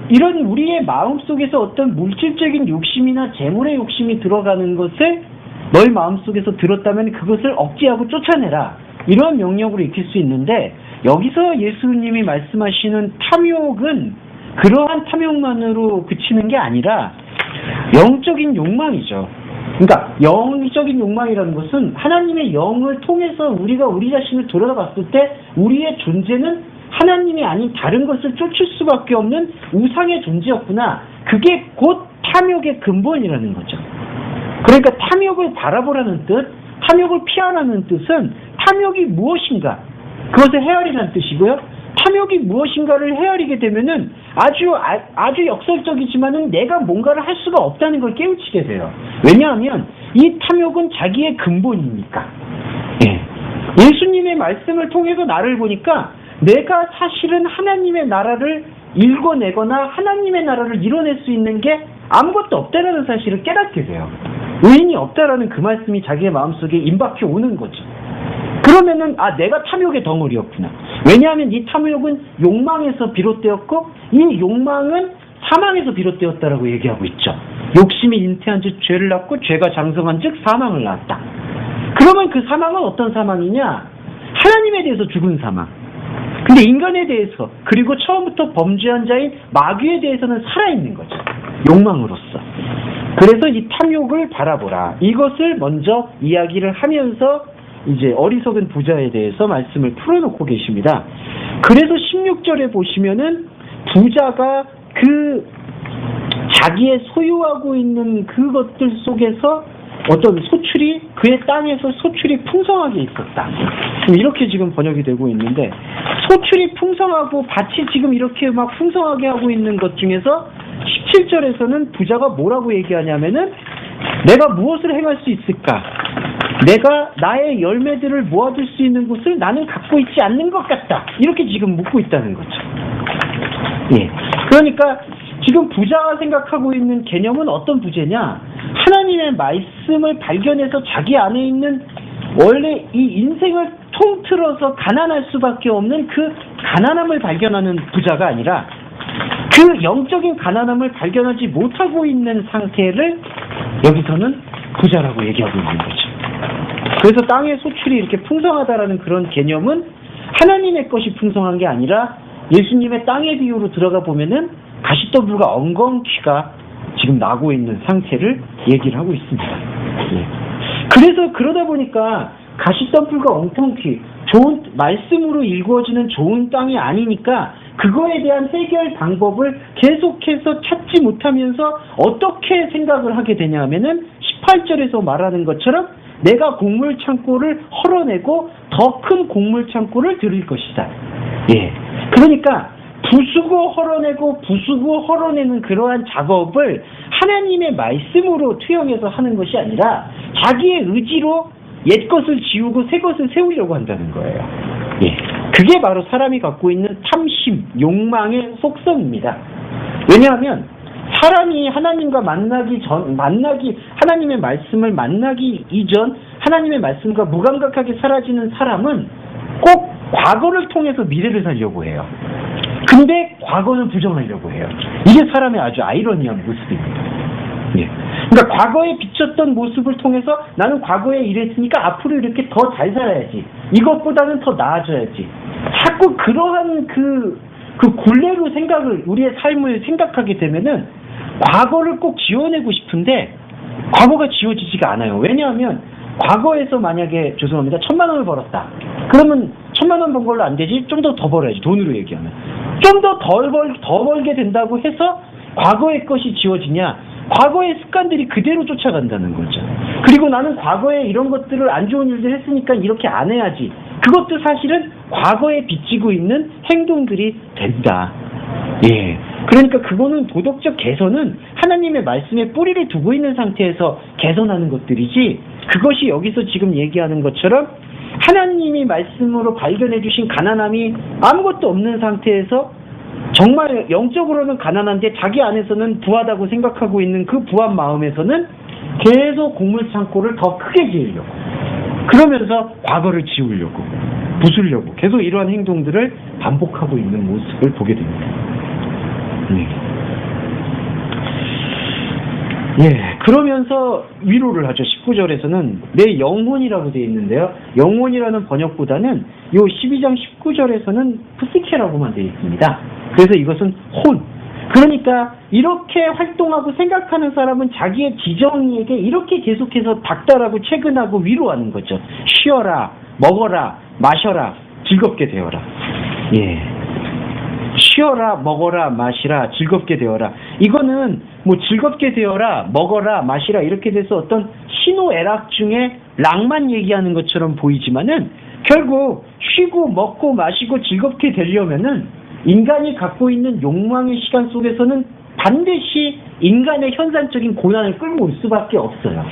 이런 우리의 마음속에서 어떤 물질적인 욕심이나 재물의 욕심이 들어가는 것을 너희 마음속에서 들었다면 그것을 억제하고 쫓아내라. 이런 명령으로 익힐 수 있는데 여기서 예수님이 말씀하시는 탐욕은 그러한 탐욕만으로 그치는 게 아니라 영적인 욕망이죠. 그러니까 영적인 욕망이라는 것은 하나님의 영을 통해서 우리가 우리 자신을 돌아봤을 때 우리의 존재는 하나님이 아닌 다른 것을 쫓을 수밖에 없는 우상의 존재였구나. 그게 곧 탐욕의 근본이라는 거죠. 그러니까 탐욕을 바라보라는 뜻, 탐욕을 피하라는 뜻은 탐욕이 무엇인가, 그것을 헤아리라는 뜻이고요. 탐욕이 무엇인가를 헤아리게 되면은 아주 역설적이지만은 내가 뭔가를 할 수가 없다는 걸 깨우치게 돼요. 왜냐하면 이 탐욕은 자기의 근본이니까. 예. 예수님의 말씀을 통해서 나를 보니까 내가 사실은 하나님의 나라를 일궈내거나 하나님의 나라를 이뤄낼 수 있는 게 아무것도 없다라는 사실을 깨닫게 돼요. 의인이 없다라는 그 말씀이 자기의 마음속에 임박해 오는 거죠. 그러면은 내가 탐욕의 덩어리였구나. 왜냐하면 이 탐욕은 욕망에서 비롯되었고 이 욕망은 사망에서 비롯되었다라고 얘기하고 있죠. 욕심이 잉태한 즉 죄를 낳고 죄가 장성한 즉 사망을 낳았다. 그러면 그 사망은 어떤 사망이냐? 하나님에 대해서 죽은 사망. 근데 인간에 대해서 그리고 처음부터 범죄한 자인 마귀에 대해서는 살아있는 거죠. 욕망으로서. 그래서 이 탐욕을 바라보라. 이것을 먼저 이야기를 하면서 이제 어리석은 부자에 대해서 말씀을 풀어놓고 계십니다. 그래서 16절에 보시면은 부자가 그 자기의 소유하고 있는 그것들 속에서 어떤 소출이 그의 땅에서 소출이 풍성하게 있었다. 이렇게 지금 번역이 되고 있는데 소출이 풍성하고 밭이 지금 이렇게 막 풍성하게 하고 있는 것 중에서 17절에서는 부자가 뭐라고 얘기하냐면은 내가 무엇을 행할 수 있을까? 내가 나의 열매들을 모아둘 수 있는 곳을 나는 갖고 있지 않는 것 같다. 이렇게 지금 묻고 있다는 거죠. 예. 그러니까 지금 부자가 생각하고 있는 개념은 어떤 부재냐? 하나님의 말씀을 발견해서 자기 안에 있는 원래 이 인생을 통틀어서 가난할 수밖에 없는 그 가난함을 발견하는 부자가 아니라 그 영적인 가난함을 발견하지 못하고 있는 상태를 여기서는 부자라고 얘기하고 있는 거죠. 그래서 땅의 소출이 이렇게 풍성하다라는 그런 개념은 하나님의 것이 풍성한 게 아니라 예수님의 땅의 비유로 들어가 보면은 가시더불과 엉겅퀴가 지금 나고 있는 상태를 얘기를 하고 있습니다. 예. 그래서 그러다 보니까 가시덤불과 엉겅퀴, 좋은 말씀으로 일구어지는 좋은 땅이 아니니까 그거에 대한 해결 방법을 계속해서 찾지 못하면서 어떻게 생각을 하게 되냐 하면은 18절에서 말하는 것처럼 내가 곡물 창고를 헐어내고 더 큰 곡물 창고를 들일 것이다. 예. 그러니까 부수고 헐어내고 부수고 헐어내는 그러한 작업을 하나님의 말씀으로 투영해서 하는 것이 아니라 자기의 의지로 옛 것을 지우고 새 것을 세우려고 한다는 거예요. 예. 그게 바로 사람이 갖고 있는 탐심, 욕망의 속성입니다. 왜냐하면 사람이 하나님과 하나님의 말씀을 만나기 이전 하나님의 말씀과 무감각하게 사라지는 사람은 꼭 과거를 통해서 미래를 살려고 해요. 근데 과거는 부정하려고 해요. 이게 사람의 아주 아이러니한 모습입니다. 예. 그러니까 과거에 비쳤던 모습을 통해서 나는 과거에 이랬으니까 앞으로 이렇게 더 잘 살아야지. 이것보다는 더 나아져야지. 자꾸 그러한 그 굴레로 우리의 삶을 생각하게 되면은 과거를 꼭 지워내고 싶은데 과거가 지워지지가 않아요. 왜냐하면 과거에서 만약에 죄송합니다. 1,000만 원을 벌었다. 그러면 1,000만 원 번 걸로 안 되지. 좀 더 벌어야지. 돈으로 얘기하면. 좀 더 벌게 된다고 해서 과거의 것이 지워지냐? 과거의 습관들이 그대로 쫓아간다는 거죠. 그리고 나는 과거에 이런 것들을 안 좋은 일들 했으니까 이렇게 안 해야지. 그것도 사실은 과거에 빚지고 있는 행동들이 된다. 예. 그러니까 그거는 도덕적 개선은 하나님의 말씀에 뿌리를 두고 있는 상태에서 개선하는 것들이지 그것이 여기서 지금 얘기하는 것처럼 하나님이 말씀으로 발견해 주신 가난함이 아무것도 없는 상태에서 정말 영적으로는 가난한데 자기 안에서는 부하다고 생각하고 있는 그 부한 마음에서는 계속 곡물 창고를 더 크게 지으려고, 그러면서 과거를 지우려고, 부수려고 계속 이러한 행동들을 반복하고 있는 모습을 보게 됩니다. 그러면서 위로를 하죠. 19절에서는 내 영혼이라고 되어 있는데요. 영혼이라는 번역보다는 요 12장 19절에서는 푸시케라고만 되어 있습니다. 그래서 이것은 혼. 그러니까 이렇게 활동하고 생각하는 사람은 자기의 지정이에게 이렇게 계속해서 닥달하고 채근하고 위로하는 거죠. 쉬어라, 먹어라, 마셔라, 즐겁게 되어라. 쉬어라, 먹어라, 마시라, 즐겁게 되어라. 이거는 뭐 즐겁게 되어라, 먹어라, 마시라 이렇게 돼서 어떤 신호애락 중에 락만 얘기하는 것처럼 보이지만은 결국 쉬고 먹고 마시고 즐겁게 되려면은 인간이 갖고 있는 욕망의 시간 속에서는 반드시 인간의 현상적인 고난을 끌고 올 수밖에 없어요.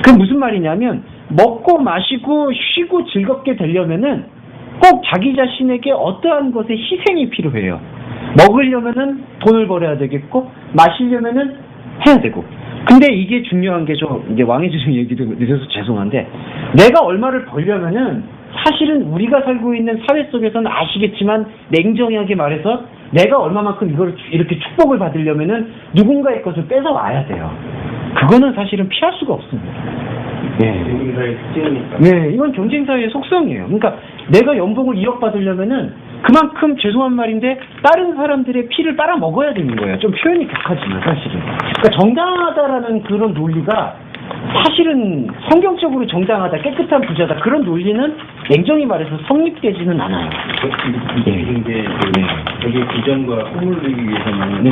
그 무슨 말이냐면 먹고 마시고 쉬고 즐겁게 되려면은 꼭 자기 자신에게 어떠한 것의 희생이 필요해요. 먹으려면은 돈을 벌어야 되겠고, 마시려면은 해야 되고. 근데 이게 중요한 게 이제 왕해주신 얘기도 늦어서 죄송한데, 내가 얼마를 벌려면은 사실은 우리가 살고 있는 사회 속에서는 아시겠지만 냉정하게 말해서 내가 얼마만큼 이걸 이렇게 축복을 받으려면은 누군가의 것을 뺏어 와야 돼요. 그거는 사실은 피할 수가 없습니다. 경쟁사의 특징이니까. 이건 경쟁사의 속성이에요. 그러니까 내가 연봉을 2억 받으려면은 그만큼 죄송한 말인데 다른 사람들의 피를 빨아 먹어야 되는 거예요. 좀 표현이 격하지만 사실은. 그러니까 정당하다라는 그런 논리가 사실은 성경적으로 정당하다, 깨끗한 부자다 그런 논리는 냉정히 말해서 성립되지는 않아요. 이게 여기 비전과 꿈을 이루기 위해서는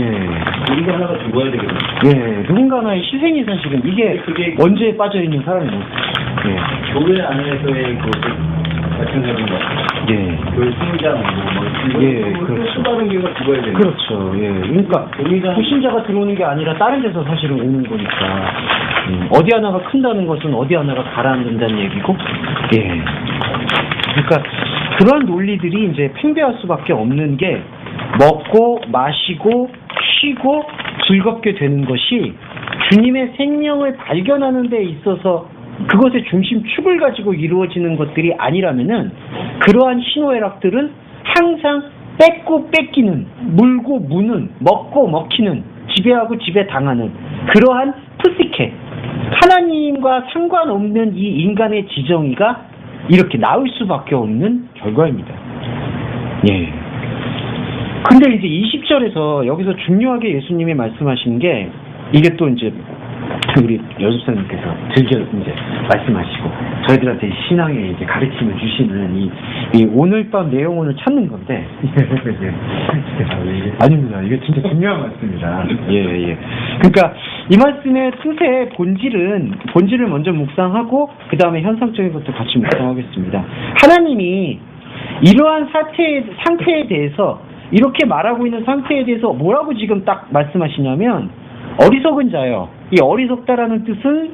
누군가 하나가 죽어야 되거든요. 누군가 하나의 희생이 사실은 이게 원죄에 빠져 있는 사람의 모습. 교회 안에서의 그 마찬가지인 것 같아요. 교회 신장 그렇죠. 수많은 교회가 죽어야 돼요. 그렇죠. 그러니까 불신자가 들어오는 게 아니라 다른 데서 사실은 오는 거니까. 어디 하나가 큰다는 것은 어디 하나가 가라앉는다는 얘기고. 그러니까 그런 논리들이 이제 팽배할 수밖에 없는 게 먹고 마시고 쉬고 즐겁게 되는 것이 주님의 생명을 발견하는 데 있어서 그것의 중심축을 가지고 이루어지는 것들이 아니라면은 그러한 신호애락들은 항상 뺏고 뺏기는, 물고 무는, 먹고 먹히는, 지배하고 지배당하는 그러한 푸시케, 하나님과 상관없는 이 인간의 지정의가 이렇게 나올 수밖에 없는 결과입니다. 근데 이제 20절에서 여기서 중요하게 예수님이 말씀하신 게 이게 또 이제 우리 연습사님께서 즐겨 이제 말씀하시고 저희들한테 신앙의 이제 가르침을 주시는 이 오늘 밤 내용을 찾는 건데 아닙니다. 이게 진짜 중요한 말씀입니다. 그러니까 이 말씀의 뜻의 본질을 먼저 묵상하고 그 다음에 현상적인 것도 같이 묵상하겠습니다. 하나님이 이러한 상태에 대해서 이렇게 말하고 있는 상태에 대해서 뭐라고 지금 딱 말씀하시냐면 어리석은 자요. 이 어리석다라는 뜻은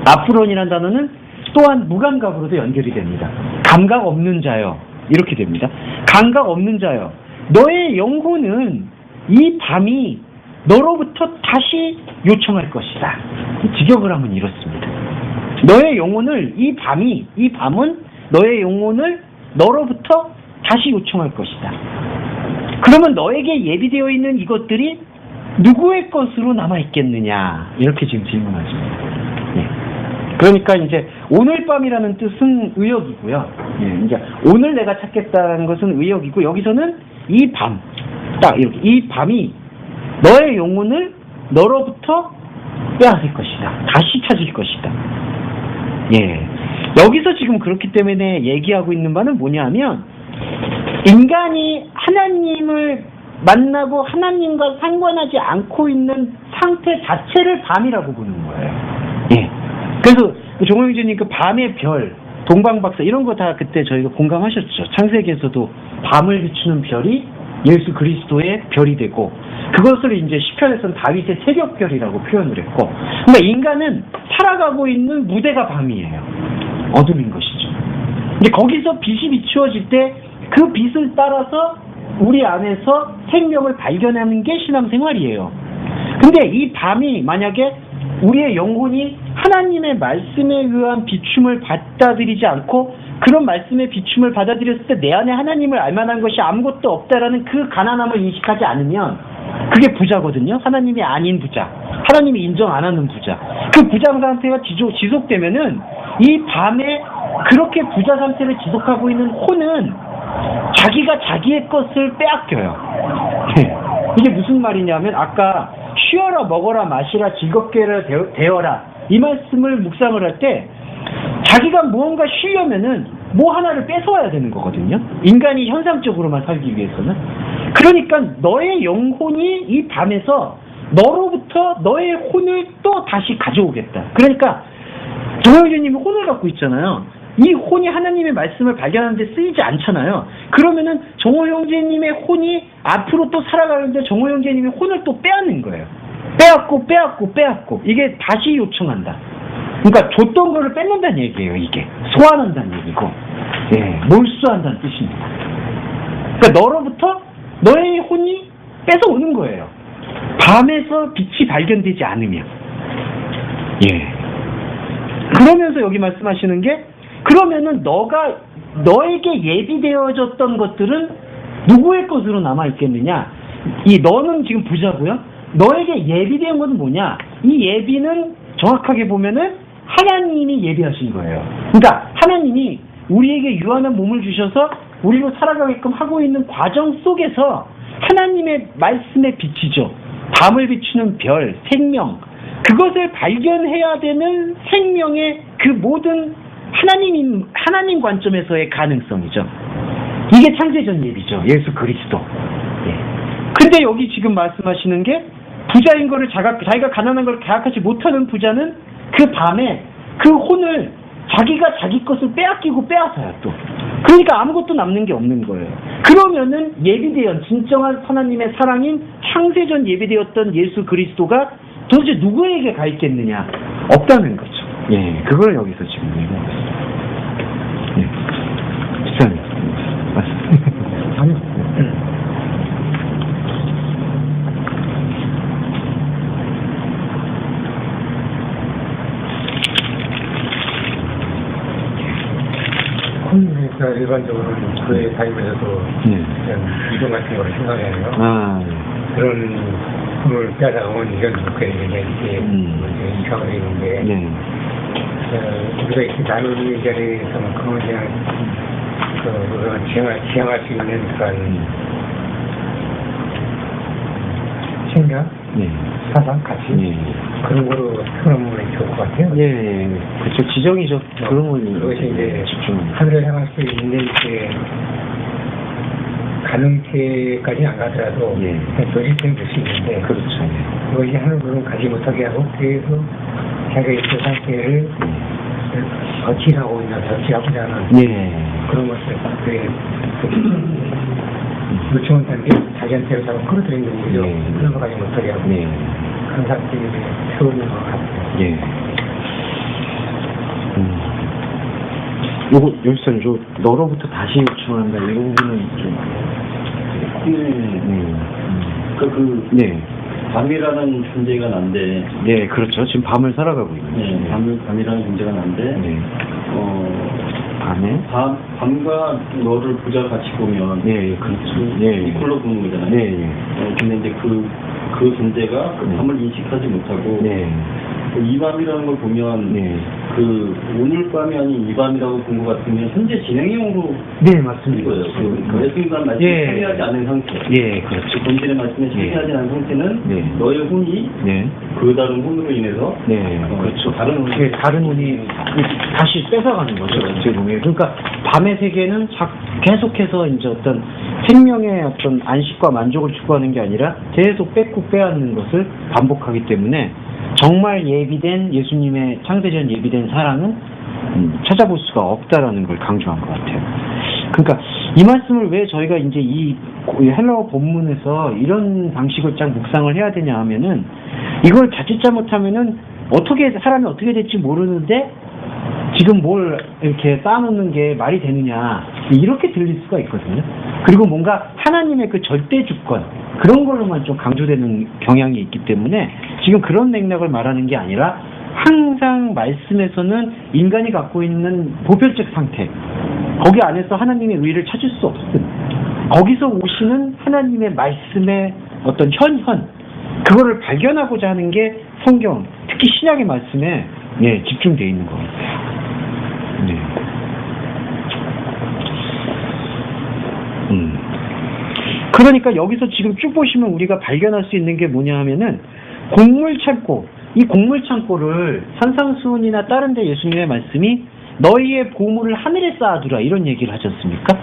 아프론이라는 단어는 또한 무감각으로도 연결이 됩니다. 감각 없는 자요. 이렇게 됩니다. 감각 없는 자요. 너의 영혼은 이 밤이 너로부터 다시 요청할 것이다. 직역을 하면 이렇습니다. 너의 영혼을 이 밤은 너의 영혼을 너로부터 다시 요청할 것이다. 그러면 너에게 예비되어 있는 이것들이 누구의 것으로 남아있겠느냐 이렇게 지금 질문하십니다. 그러니까 이제 오늘 밤이라는 뜻은 의역이고요. 이제 오늘 내가 찾겠다는 것은 의역이고 여기서는 이 밤, 딱 이렇게 이 밤이 너의 영혼을 너로부터 빼앗을 것이다. 다시 찾을 것이다. 여기서 지금 그렇기 때문에 얘기하고 있는 바는 뭐냐면 인간이 하나님을 만나고 하나님과 상관하지 않고 있는 상태 자체를 밤이라고 보는 거예요. 그래서 종호영주님 그 밤의 별, 동방박사 이런 거 다 그때 저희가 공감하셨죠. 창세기에서도 밤을 비추는 별이 예수 그리스도의 별이 되고 그것을 이제 시편에서는 다윗의 새벽별이라고 표현을 했고, 그러니까 인간은 살아가고 있는 무대가 밤이에요. 어둠인 것이죠. 근데 거기서 빛이 비추어질 때 그 빛을 따라서 우리 안에서 생명을 발견하는 게 신앙생활이에요. 근데 이 밤이 만약에 우리의 영혼이 하나님의 말씀에 의한 비춤을 받아들이지 않고 그런 말씀의 비춤을 받아들였을 때 내 안에 하나님을 알만한 것이 아무것도 없다라는 그 가난함을 인식하지 않으면 그게 부자거든요. 하나님이 아닌 부자, 하나님이 인정 안 하는 부자. 그 부자 상태가 지속되면은 이 밤에 그렇게 부자 상태를 지속하고 있는 혼은 자기가 자기의 것을 빼앗겨요. 이게 무슨 말이냐면 아까 쉬어라 먹어라 마시라 즐겁게 되어라 이 말씀을 묵상을 할 때 자기가 무언가 쉬려면은 뭐 하나를 뺏어와야 되는 거거든요. 인간이 현상적으로만 살기 위해서는. 그러니까 너의 영혼이 이 밤에서 너로부터 너의 혼을 또 다시 가져오겠다. 그러니까 정호영님이 혼을 갖고 있잖아요. 이 혼이 하나님의 말씀을 발견하는데 쓰이지 않잖아요. 그러면은 정호 형제님의 혼이 앞으로 또 살아가는데 정호 형제님의 혼을 또 빼앗는 거예요. 빼앗고 이게 다시 요청한다. 그러니까 줬던 거를 뺏는다는 얘기예요. 이게 소환한다는 얘기고, 예, 몰수한다는 뜻입니다. 그러니까 너로부터 너의 혼이 뺏어오는 거예요. 밤에서 빛이 발견되지 않으면. 예. 그러면서 여기 말씀하시는 게 그러면은 너에게 예비되어졌던 것들은 누구의 것으로 남아있겠느냐? 너는 지금 부자고요. 너에게 예비된 것은 뭐냐? 이 예비는 정확하게 보면은 하나님이 예비하신 거예요. 그러니까 하나님이 우리에게 유한한 몸을 주셔서 우리로 살아가게끔 하고 있는 과정 속에서 하나님의 말씀의 빛이죠. 밤을 비추는 별, 생명, 그것을 발견해야 되는 생명의 그 모든 하나님 관점에서의 가능성이죠. 이게 창세전 예비죠. 예수 그리스도. 예. 근데 여기 지금 말씀하시는 게 부자인 거를 자기가 가난한 걸 계약하지 못하는 부자는 그 밤에 그 혼을 자기가 자기 것을 빼앗기고 빼앗아요 또. 그러니까 아무것도 남는 게 없는 거예요. 그러면은 예비되었 진정한 하나님의 사랑인 창세전 예비되었던 예수 그리스도가 도대체 누구에게 가 있겠느냐? 없다는 거죠. 예, 그걸 여기서 지금 얘기하고 있습니다. 예, 집사님, 맞습니다. 아니요. 그러니까 일반적으로 교회 다니면서도 그냥 이동 같은 거를 생각해요. 아, 그런 꿈을 따라온 이런 교회에 이제 이사가 되는데 우리가 이렇게 나누는 자리에서는 그걸 그냥 지향할 수 있는 그런 생각, 사상, 가치 그런 거로 표현하면 좋을 것 같아요. 예, 그렇죠. 지정이죠. 그런 걸 그것이 이제 집중. 하늘을 향할 수 있는 이제 가능체까지 안 가더라도 조직性될 수 있는데 그렇죠. 그것이 하늘을 가지 못하게 하고 그래서 자기가 있는 상태를 덧칠하고자 하는 그런 것을 요청한 단계 자기한테로 자꾸 끌어들이는 거죠. 그런 거 가지 못하게 하고 그런 상태를 세우는 것 같아요. 요거 여기서는 너로부터 다시 요청한다. 이 부분은 좀 밤이라는 존재가 난데. 네, 그렇죠. 지금 밤을 살아가고 있는. 밤이라는 존재가 난데. 밤에? 밤과 너를 부자 같이 보면. 그렇죠. 이꼴로 보는 거잖아요. 근데 이제 그 존재가 그 밤을 인식하지 못하고. 이 밤이라는 걸 보면. 그 오늘 밤이 아닌 이 밤이라고 본 것 같으면 현재 진행형으로. 맞습니다. 거예요. 예수님과 말씀에 참여하지 않은 상태. 그렇죠. 본질의 말씀에 참여하지 않은 상태는 너의 혼이 그 다른 혼으로 인해서 그렇죠. 다른 혼이 다시 뺏어가는 거죠. 어떻게 보면. 그러니까 밤의 세계는 계속해서 이제 어떤 생명의 어떤 안식과 만족을 추구하는 게 아니라 계속 뺏고 빼앗는 것을 반복하기 때문에 정말 예비된 예수님의 창세전 예비된 사랑은 찾아볼 수가 없다라는 걸 강조한 것 같아요. 그러니까 이 말씀을 왜 저희가 이제 이 헬라어 본문에서 이런 방식을 쫙 묵상을 해야 되냐 하면은 이걸 자칫 잘못하면은 사람이 어떻게 될지 모르는데 지금 뭘 이렇게 쌓아놓는 게 말이 되느냐 이렇게 들릴 수가 있거든요. 그리고 뭔가 하나님의 그 절대 주권 그런 걸로만 좀 강조되는 경향이 있기 때문에 지금 그런 맥락을 말하는 게 아니라 항상 말씀에서는 인간이 갖고 있는 보편적 상태 거기 안에서 하나님의 의를 찾을 수 없음 거기서 오시는 하나님의 말씀의 어떤 현현 그거를 발견하고자 하는 게 성경 특히 신약의 말씀에 집중되어 있는 것 같아요. 네. 그러니까 여기서 지금 쭉 보시면 우리가 발견할 수 있는 게 뭐냐 하면은 곡물창고 이 곡물창고를 산상수훈이나 다른 데 예수님의 말씀이 너희의 보물을 하늘에 쌓아두라 이런 얘기를 하셨습니까?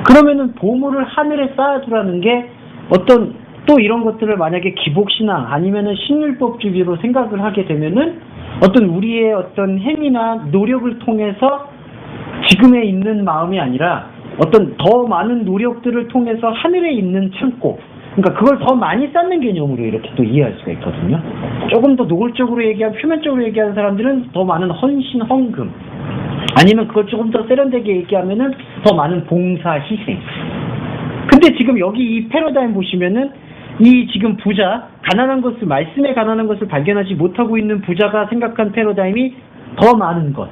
그러면은 보물을 하늘에 쌓아두라는 게 어떤 또 이런 것들을 만약에 기복신앙 아니면은 신율법주의로 생각을 하게 되면은 어떤 우리의 어떤 행위나 노력을 통해서 지금에 있는 마음이 아니라 어떤 더 많은 노력들을 통해서 하늘에 있는 창고 그러니까 그걸 더 많이 쌓는 개념으로 이렇게 또 이해할 수가 있거든요. 조금 더 노골적으로 얘기하면 표면적으로 얘기하는 사람들은 더 많은 헌신, 헌금 아니면 그걸 조금 더 세련되게 얘기하면은 더 많은 봉사, 희생. 근데 지금 여기 이 패러다임 보시면은 이 지금 부자, 가난한 것을 말씀에 가난한 것을 발견하지 못하고 있는 부자가 생각한 패러다임이 더 많은 것.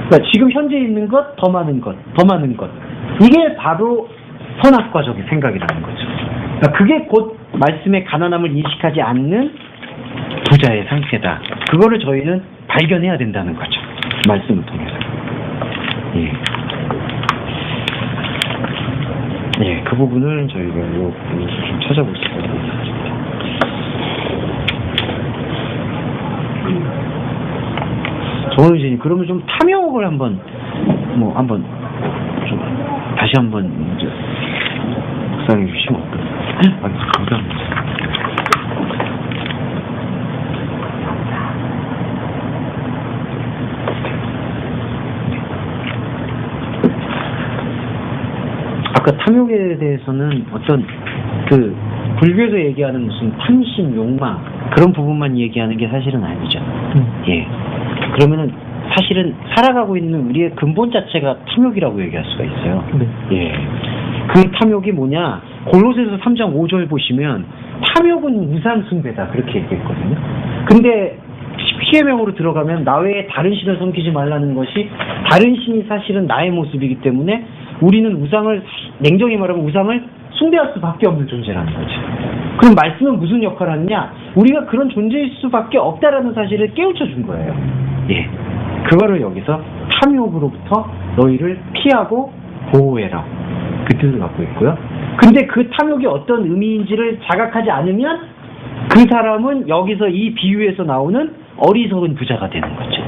그러니까 지금 현재 있는 것, 더 많은 것, 더 많은 것. 이게 바로 선악과적인 생각이라는 거죠. 그러니까 그게 곧 말씀의 가난함을 인식하지 않는 부자의 상태다. 그거를 저희는 발견해야 된다는 거죠. 말씀을 통해서. 그 부분을 저희가 여기서 좀 찾아볼 수가 있습니다. 정원우진이 그러면 좀 탐욕을 한번 좀 다시 한번 이제 묵상해 주시면 어떨까요? 감사합니다. 아까 탐욕에 대해서는 어떤 그 불교에서 얘기하는 무슨 탐심, 욕망 그런 부분만 얘기하는 게 사실은 아니죠. 그러면은 사실은 살아가고 있는 우리의 근본 자체가 탐욕이라고 얘기할 수가 있어요. 그 탐욕이 뭐냐? 골로새서 3장 5절 보시면 탐욕은 우상 숭배다 그렇게 얘기했거든요. 근데 십계명으로 들어가면 나 외에 다른 신을 섬기지 말라는 것이 다른 신이 사실은 나의 모습이기 때문에 우리는 우상을 냉정히 말하면 우상을 숭배할 수밖에 없는 존재라는 거죠. 그럼 말씀은 무슨 역할을 하느냐? 우리가 그런 존재일 수밖에 없다라는 사실을 깨우쳐 준 거예요. 그거를 여기서 탐욕으로부터 너희를 피하고 보호해라. 그 뜻을 갖고 있고요. 근데 그 탐욕이 어떤 의미인지를 자각하지 않으면 그 사람은 여기서 이 비유에서 나오는 어리석은 부자가 되는 거죠.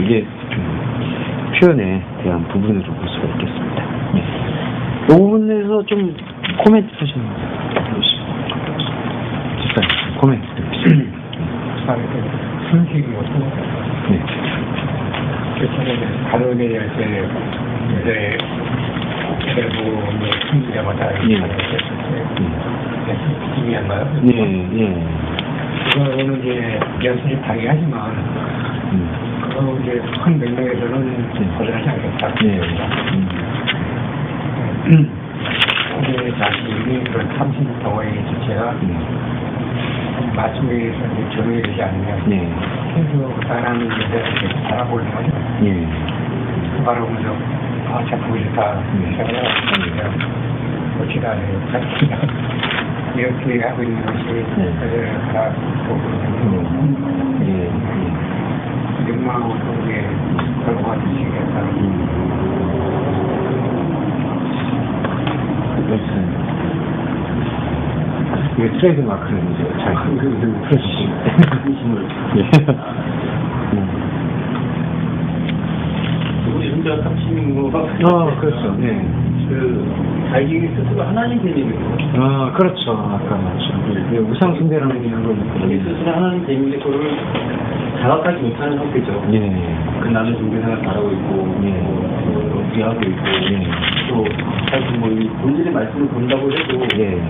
이게 표현에 대한 부분으로 볼 수가 있겠습니다. 이 부분에서 좀 코멘트 하시면 집사님 코멘트 드리겠습니다. 순식이 어떤 가로내릴 때 이제 대부분의 순위마다 의미한가요? 그거는 이제 연습이 다르하지만 그거 이제 큰 맥락에서는 벗어나지 않겠다. 근데 자신이 그런 탐심 덩어리 자체가 말씀에서 적용이 되지 않으면 계속 사람이 이제 살아보는 거죠. 바로 그저 자꾸 이렇다 생각하면 어찌다 이렇게 하고 있는 것이 그들을 가보고 욕망으로 이게 결과가 되시겠다. 이게 트레이드 마크를 이제 잘 풀어주시면 우리 혼자 탐심인 거 같아요. 그렇죠. 자기 스스로 하나님 개념이거든요. 아, 그렇죠. 아까 맞죠. 예, 우상숭배라는 게 그런 자기 거거든요. 스스로 하나님 개념인데 그거를 자각하지 못하는 상태죠. 예. 그 나는 종교생활 잘하고 있고, 예. 위하고 있고, 예. 또 사실 뭐이 본질의 말씀을 본다고 해도 예.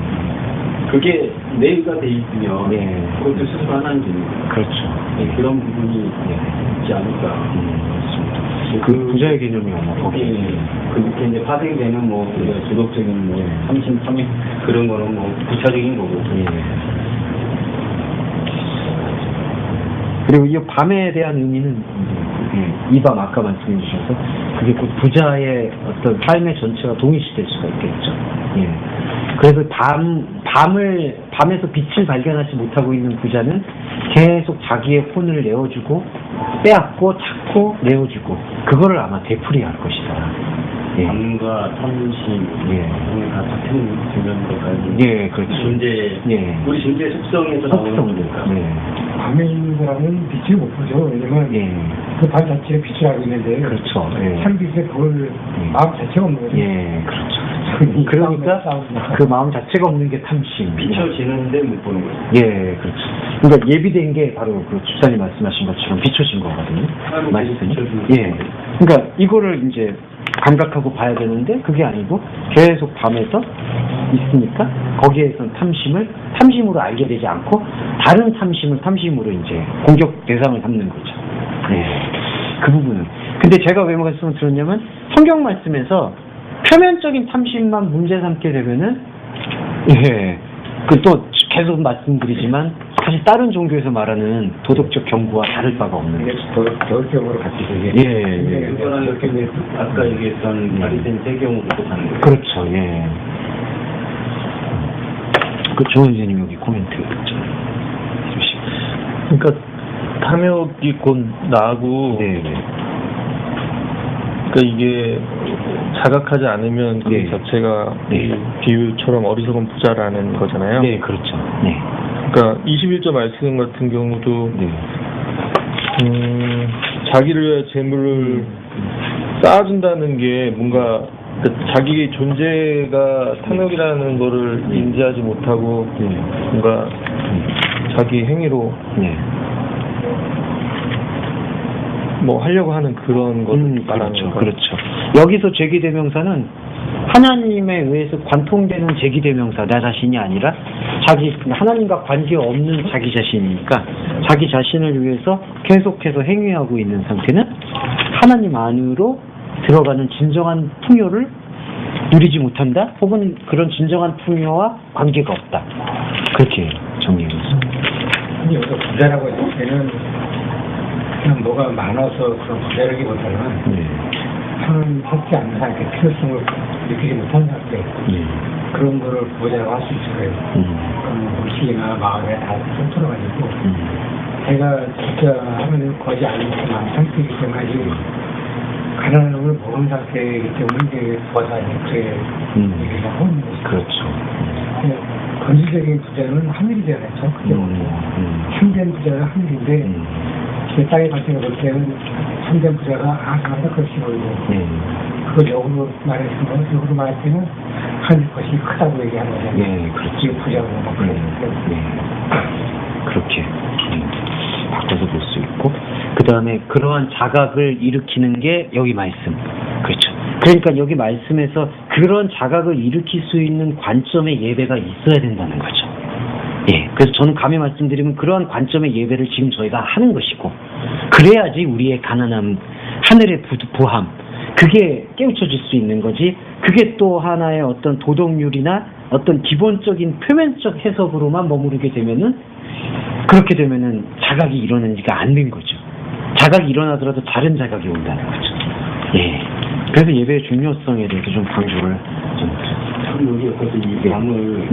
그게 내의가 돼 있으면 예. 그것도 스스로 하나님 개념이거든요. 그렇죠. 네, 그런 부분이 있지 않을까. 맞습니다. 그 부자의 개념이 아마 거기에. 그 밑에 이제 파생되는 뭐 도덕적인 뭐 삼심 삼일 그런 거는 뭐 부차적인 거고. 예. 그리고 이 밤에 대한 의미는 이 밤 아까 말씀해 주셔서 그게 곧 부자의 어떤 삶의 전체가 동일시될 수가 있겠죠. 예. 그래서 밤에서 빛을 발견하지 못하고 있는 부자는 계속 자기의 혼을 내어주고 빼앗고 찾고 내어주고 그거를 아마 되풀이할 것이다. 예. 밤과 탐심, 예. 다 같은 증명들까지. 예, 그렇죠. 존재, 예. 우리 존재의 속성에서 나오는 거니까. 예. 밤에 있는 사람은 빛을 못 보죠. 왜냐면 예. 그 밤 자체가 빛을 알고 있는데 그렇죠. 예. 참빛에 그걸 마음 자체가 없는 거죠. 예, 그렇죠. 그러니까 그 마음 자체가 없는 게 탐심. 비춰지는데 못 보는 거죠. 예, 그렇죠. 그러니까 예비된 게 바로 그 집사님 말씀하신 것처럼 비춰진 거거든요. 말씀이. 예. 그러니까 이거를 이제 감각하고 봐야 되는데 그게 아니고 계속 밤에서 있으니까 거기에선 탐심으로 알게 되지 않고 다른 탐심을 탐심으로 이제 공격 대상을 삼는 거죠. 예. 그 부분은. 근데 제가 왜 말씀을 드렸냐면 성경 말씀에서 표면적인 탐심만 문제 삼게 되면은 예. 그 또 계속 말씀드리지만 사실 다른 종교에서 말하는 도덕적 경고와 다를 바가 없는 거죠. 도덕적으로 같이 되게. 예. 그거랑 이렇게 이제 아까 얘기했던 바리새인 세경으로 가는 거죠. 그렇죠. 예. 그 조은 선생님 여기 코멘트 있죠. 그러니까 탐욕이 곧 나고, 네. 그러니까 이게 자각하지 않으면 그 네. 자체가 네. 이 비유처럼 어리석은 부자라는 거잖아요. 네, 그렇죠. 네. 그러니까 21절 말씀 같은 경우도 네. 자기를 위해 재물을 쌓아준다는 게 뭔가 자기 존재가 탐욕이라는 거를 인지하지 못하고 뭔가 자기 행위로 네. 뭐 하려고 하는 그런 것을 말하는 그렇죠. 거. 그렇죠. 여기서 제기대명사는 하나님에 의해서 관통되는 제기대명사 나 자신이 아니라 하나님과 관계없는 자기 자신이니까 자기 자신을 위해서 계속해서 행위하고 있는 상태는 하나님 안으로 들어가는 진정한 풍요를 누리지 못한다 혹은 그런 진정한 풍요와 관계가 없다 그렇게 정리해봤습니다. 근데 여기서 부자라고 했을 때는 그냥 뭐가 많아서 그런 부자라기보다는 하는 하지 않는 상태, 필요성을 느끼지 못하는 상태 그런 거를 부자라고 할 수 있을 거예요. 그럼 음식이나 마음에 다 쏠쏠해가지고 제가 진짜 하면은 거지 않는 마음 상태이기 때문에 가난한 걸 모르는 상태이기 때문에 이제 부자가 이렇게 얘기를 하고 있는 거죠. 그렇죠. 건설적인 부자는 하늘이잖아요. 그게 참된 부자는 하늘인데 제 땅에 가시는 볼 때는 참된 부자가 아삭아삭 것이 보이고 그걸 역으로 말했으면 역으로 말할 때는 하늘 것이 크다고 얘기하는 거잖아요. 네, 그렇죠. 이게 부자고 뭐 그렇게 바꿔서 볼 수 있고 그 다음에 그러한 자각을 일으키는 게 여기 말씀 그렇죠. 그러니까 여기 말씀에서 그런 자각을 일으킬 수 있는 관점의 예배가 있어야 된다는 거죠. 예, 그래서 저는 감히 말씀드리면 그러한 관점의 예배를 지금 저희가 하는 것이고 그래야지 우리의 가난함, 하늘의 부함 그게 깨우쳐질 수 있는 거지 그게 또 하나의 어떤 도덕률이나 어떤 기본적인 표면적 해석으로만 머무르게 되면은 그렇게 되면은 자각이 일어나지가 않는 거죠. 자각이 일어나더라도 다른 자각이 온다는 거죠. 예. 그래서 예배의 중요성에 대해서 좀 강조를 좀 여기 옆에서 이 양을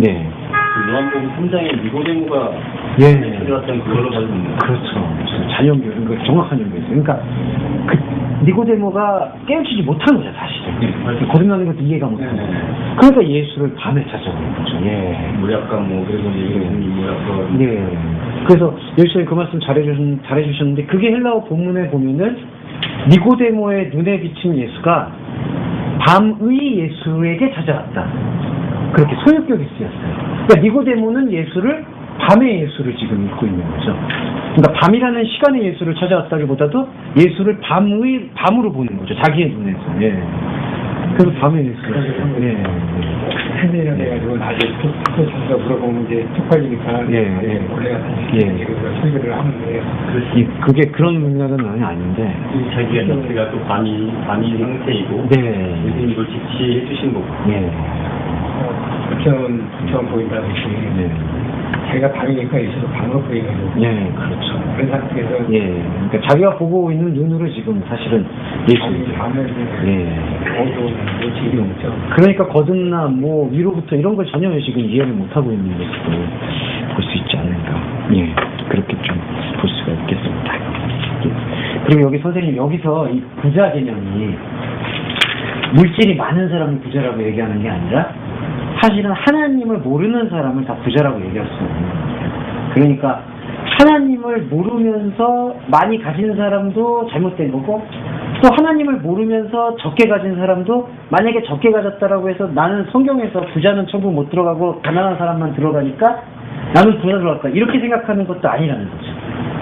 요한복음 3장에 니고데모가 들어왔던 그걸로 가지고 그렇죠. 잘 연결, 그러니까 정확한 연결이에요. 그러니까 그 니고데모가 깨우치지 못한 거죠, 사실은. 거듭나는 것도 이해가 못하는 거예요. 그러니까 예수를 밤에 찾아오는 거죠. 예. 무약과 뭐 그래서 무약과 예. 그래서 예수님 그 말씀 잘해주셨는데 그게 헬라어 본문에 보면은 니고데모의 눈에 비친 예수가 밤의 예수에게 찾아왔다. 그렇게 소유격이 쓰였어요. 그러니까 니고데모는 예수를 밤의 예수를 지금 읽고 있는 거죠. 그러니까 밤이라는 시간의 예수를 찾아왔다기보다도 예수를 밤으로 보는 거죠. 자기의 눈에서. 예. 그래서 밤의 예수. 예. 팬이라 해가지고 나중에 또 자기가 물어보면 이제 쪽팔리니까 원래 같은 식으로 설교를 하는데 그게 그런 맥락은 아닌데 자기가 형태가 또 밤이 형태이고 예수님 이걸 지시해 주신 거고 부처는 보인다듯이 자기가 밤이니까 예수도 밤으로 보이는 거고 그렇죠. 그런 상태에서 그러니까 자기가 보고 있는 눈으로 지금 사실은 예수이죠. 밤을 어두운 모습이 없죠. 그러니까 거듭남 뭐 위로부터 이런 걸 전혀 지금 이해를 못하고 있는 것으로 볼 수 있지 않는가. 그렇게 좀 볼 수가 있겠습니다. 그리고 여기 선생님 여기서 이 부자 개념이 물질이 많은 사람을 부자라고 얘기하는 게 아니라 사실은 하나님을 모르는 사람을 다 부자라고 얘기할 수 있는 거예요. 그러니까 하나님을 모르면서 많이 가진 사람도 잘못된 거고 또 하나님을 모르면서 적게 가진 사람도 만약에 적게 가졌다라고 해서 나는 성경에서 부자는 천국 못 들어가고 가난한 사람만 들어가니까 나는 부자 들어갈까 이렇게 생각하는 것도 아니라는 거죠.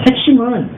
핵심은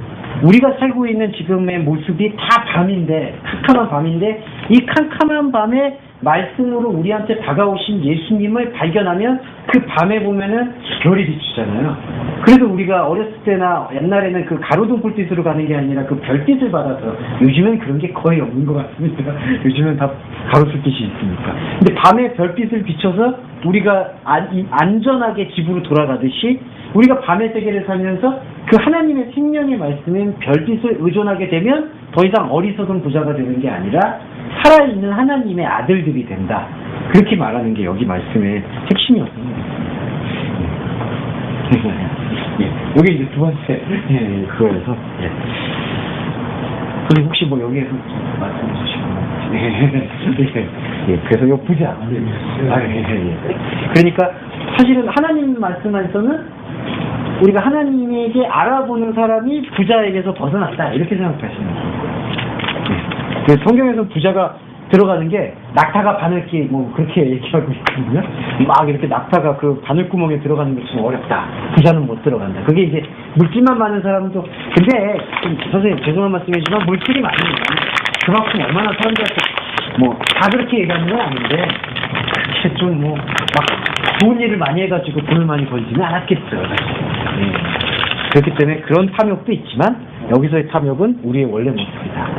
우리가 살고 있는 지금의 모습이 다 밤인데 캄캄한 밤인데 이 캄캄한 밤에 말씀으로 우리한테 다가오신 예수님을 발견하면 그 밤에 보면은 별이 비추잖아요. 그래도 우리가 어렸을 때나 옛날에는 그 가로등 불빛으로 가는 게 아니라 그 별빛을 받아서 요즘엔 그런 게 거의 없는 것 같습니다. 요즘엔 다 가로수빛이 있으니까. 근데 밤에 별빛을 비춰서 우리가 안전하게 집으로 돌아가듯이 우리가 밤의 세계를 살면서 그 하나님의 생명의 말씀인 별빛을 의존하게 되면 더 이상 어리석은 부자가 되는 게 아니라 살아있는 하나님의 아들들이 된다. 그렇게 말하는 게 여기 말씀의 핵심이었습니다. 여기 이제 두 번째 그거에서 근데 혹시 뭐 여기에서 말씀해 주시고 그래서 요 부자 그러니까 사실은 하나님 말씀 안에서는 우리가 하나님에게 알아보는 사람이 부자에게서 벗어났다 이렇게 생각하시는 거예요. 그래서 성경에서 부자가 들어가는 게 낙타가 바늘기 뭐 그렇게 얘기하고 있거든요. 막 이렇게 낙타가 그 바늘구멍에 들어가는 게 좀 어렵다. 부자는 못 들어간다. 그게 이제 물질만 많은 사람도 근데 좀 선생님 죄송한 말씀이지만 물질이 많으면 그만큼 얼마나 사람들한테 뭐 다 그렇게 얘기하는 건 아닌데 그렇게 좀 뭐 막 좋은 일을 많이 해가지고 돈을 많이 벌지는 않았겠어요. 사실. 그렇기 때문에 그런 탐욕도 있지만 여기서의 탐욕은 우리의 원래 모습이다.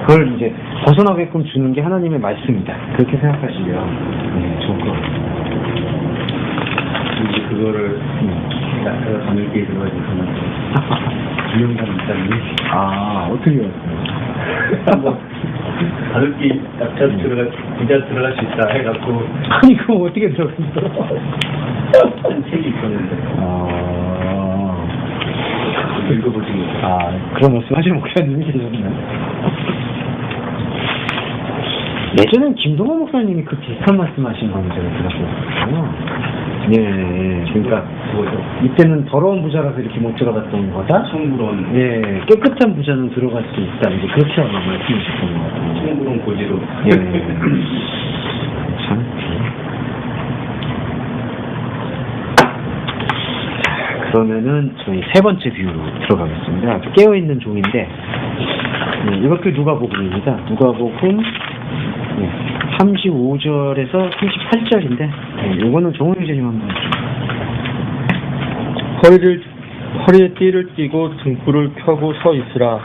그걸 이제 벗어나게끔 주는 게 하나님의 말씀이다. 그렇게 생각하시면 좋을 것 같아요. 이제 그거를 낙타가 바늘기에 들어가지고 유명한 입장이 어떻게 알았어요? 바늘기 낙타 부자 들어갈 수 있다 해갖고 아니 그럼 어떻게 들어갔어? 한 책이 있었는데 읽어보지 그런 말씀하시는 목사님이 계셨나요? 예전엔 김동원 목사님이 그 비슷한 말씀하신 거 제가 들었어요. 그러니까 이때는 더러운 부자라서 이렇게 못 들어갔던 거다. 청부론. 깨끗한 부자는 들어갈 수 있다. 이제 그렇게 아마 말씀하셨던 것 같아요. 청부론 고지로. 참. 그러면은 저희 세 번째 뷰로 들어가겠습니다. 깨어있는 종인데 이것도 누가복음입니다. 누가복음 35절에서 38절인데 요거는 정훈 기자님 한번 허리에 띠를 띠고 등불을 켜고 서 있으라.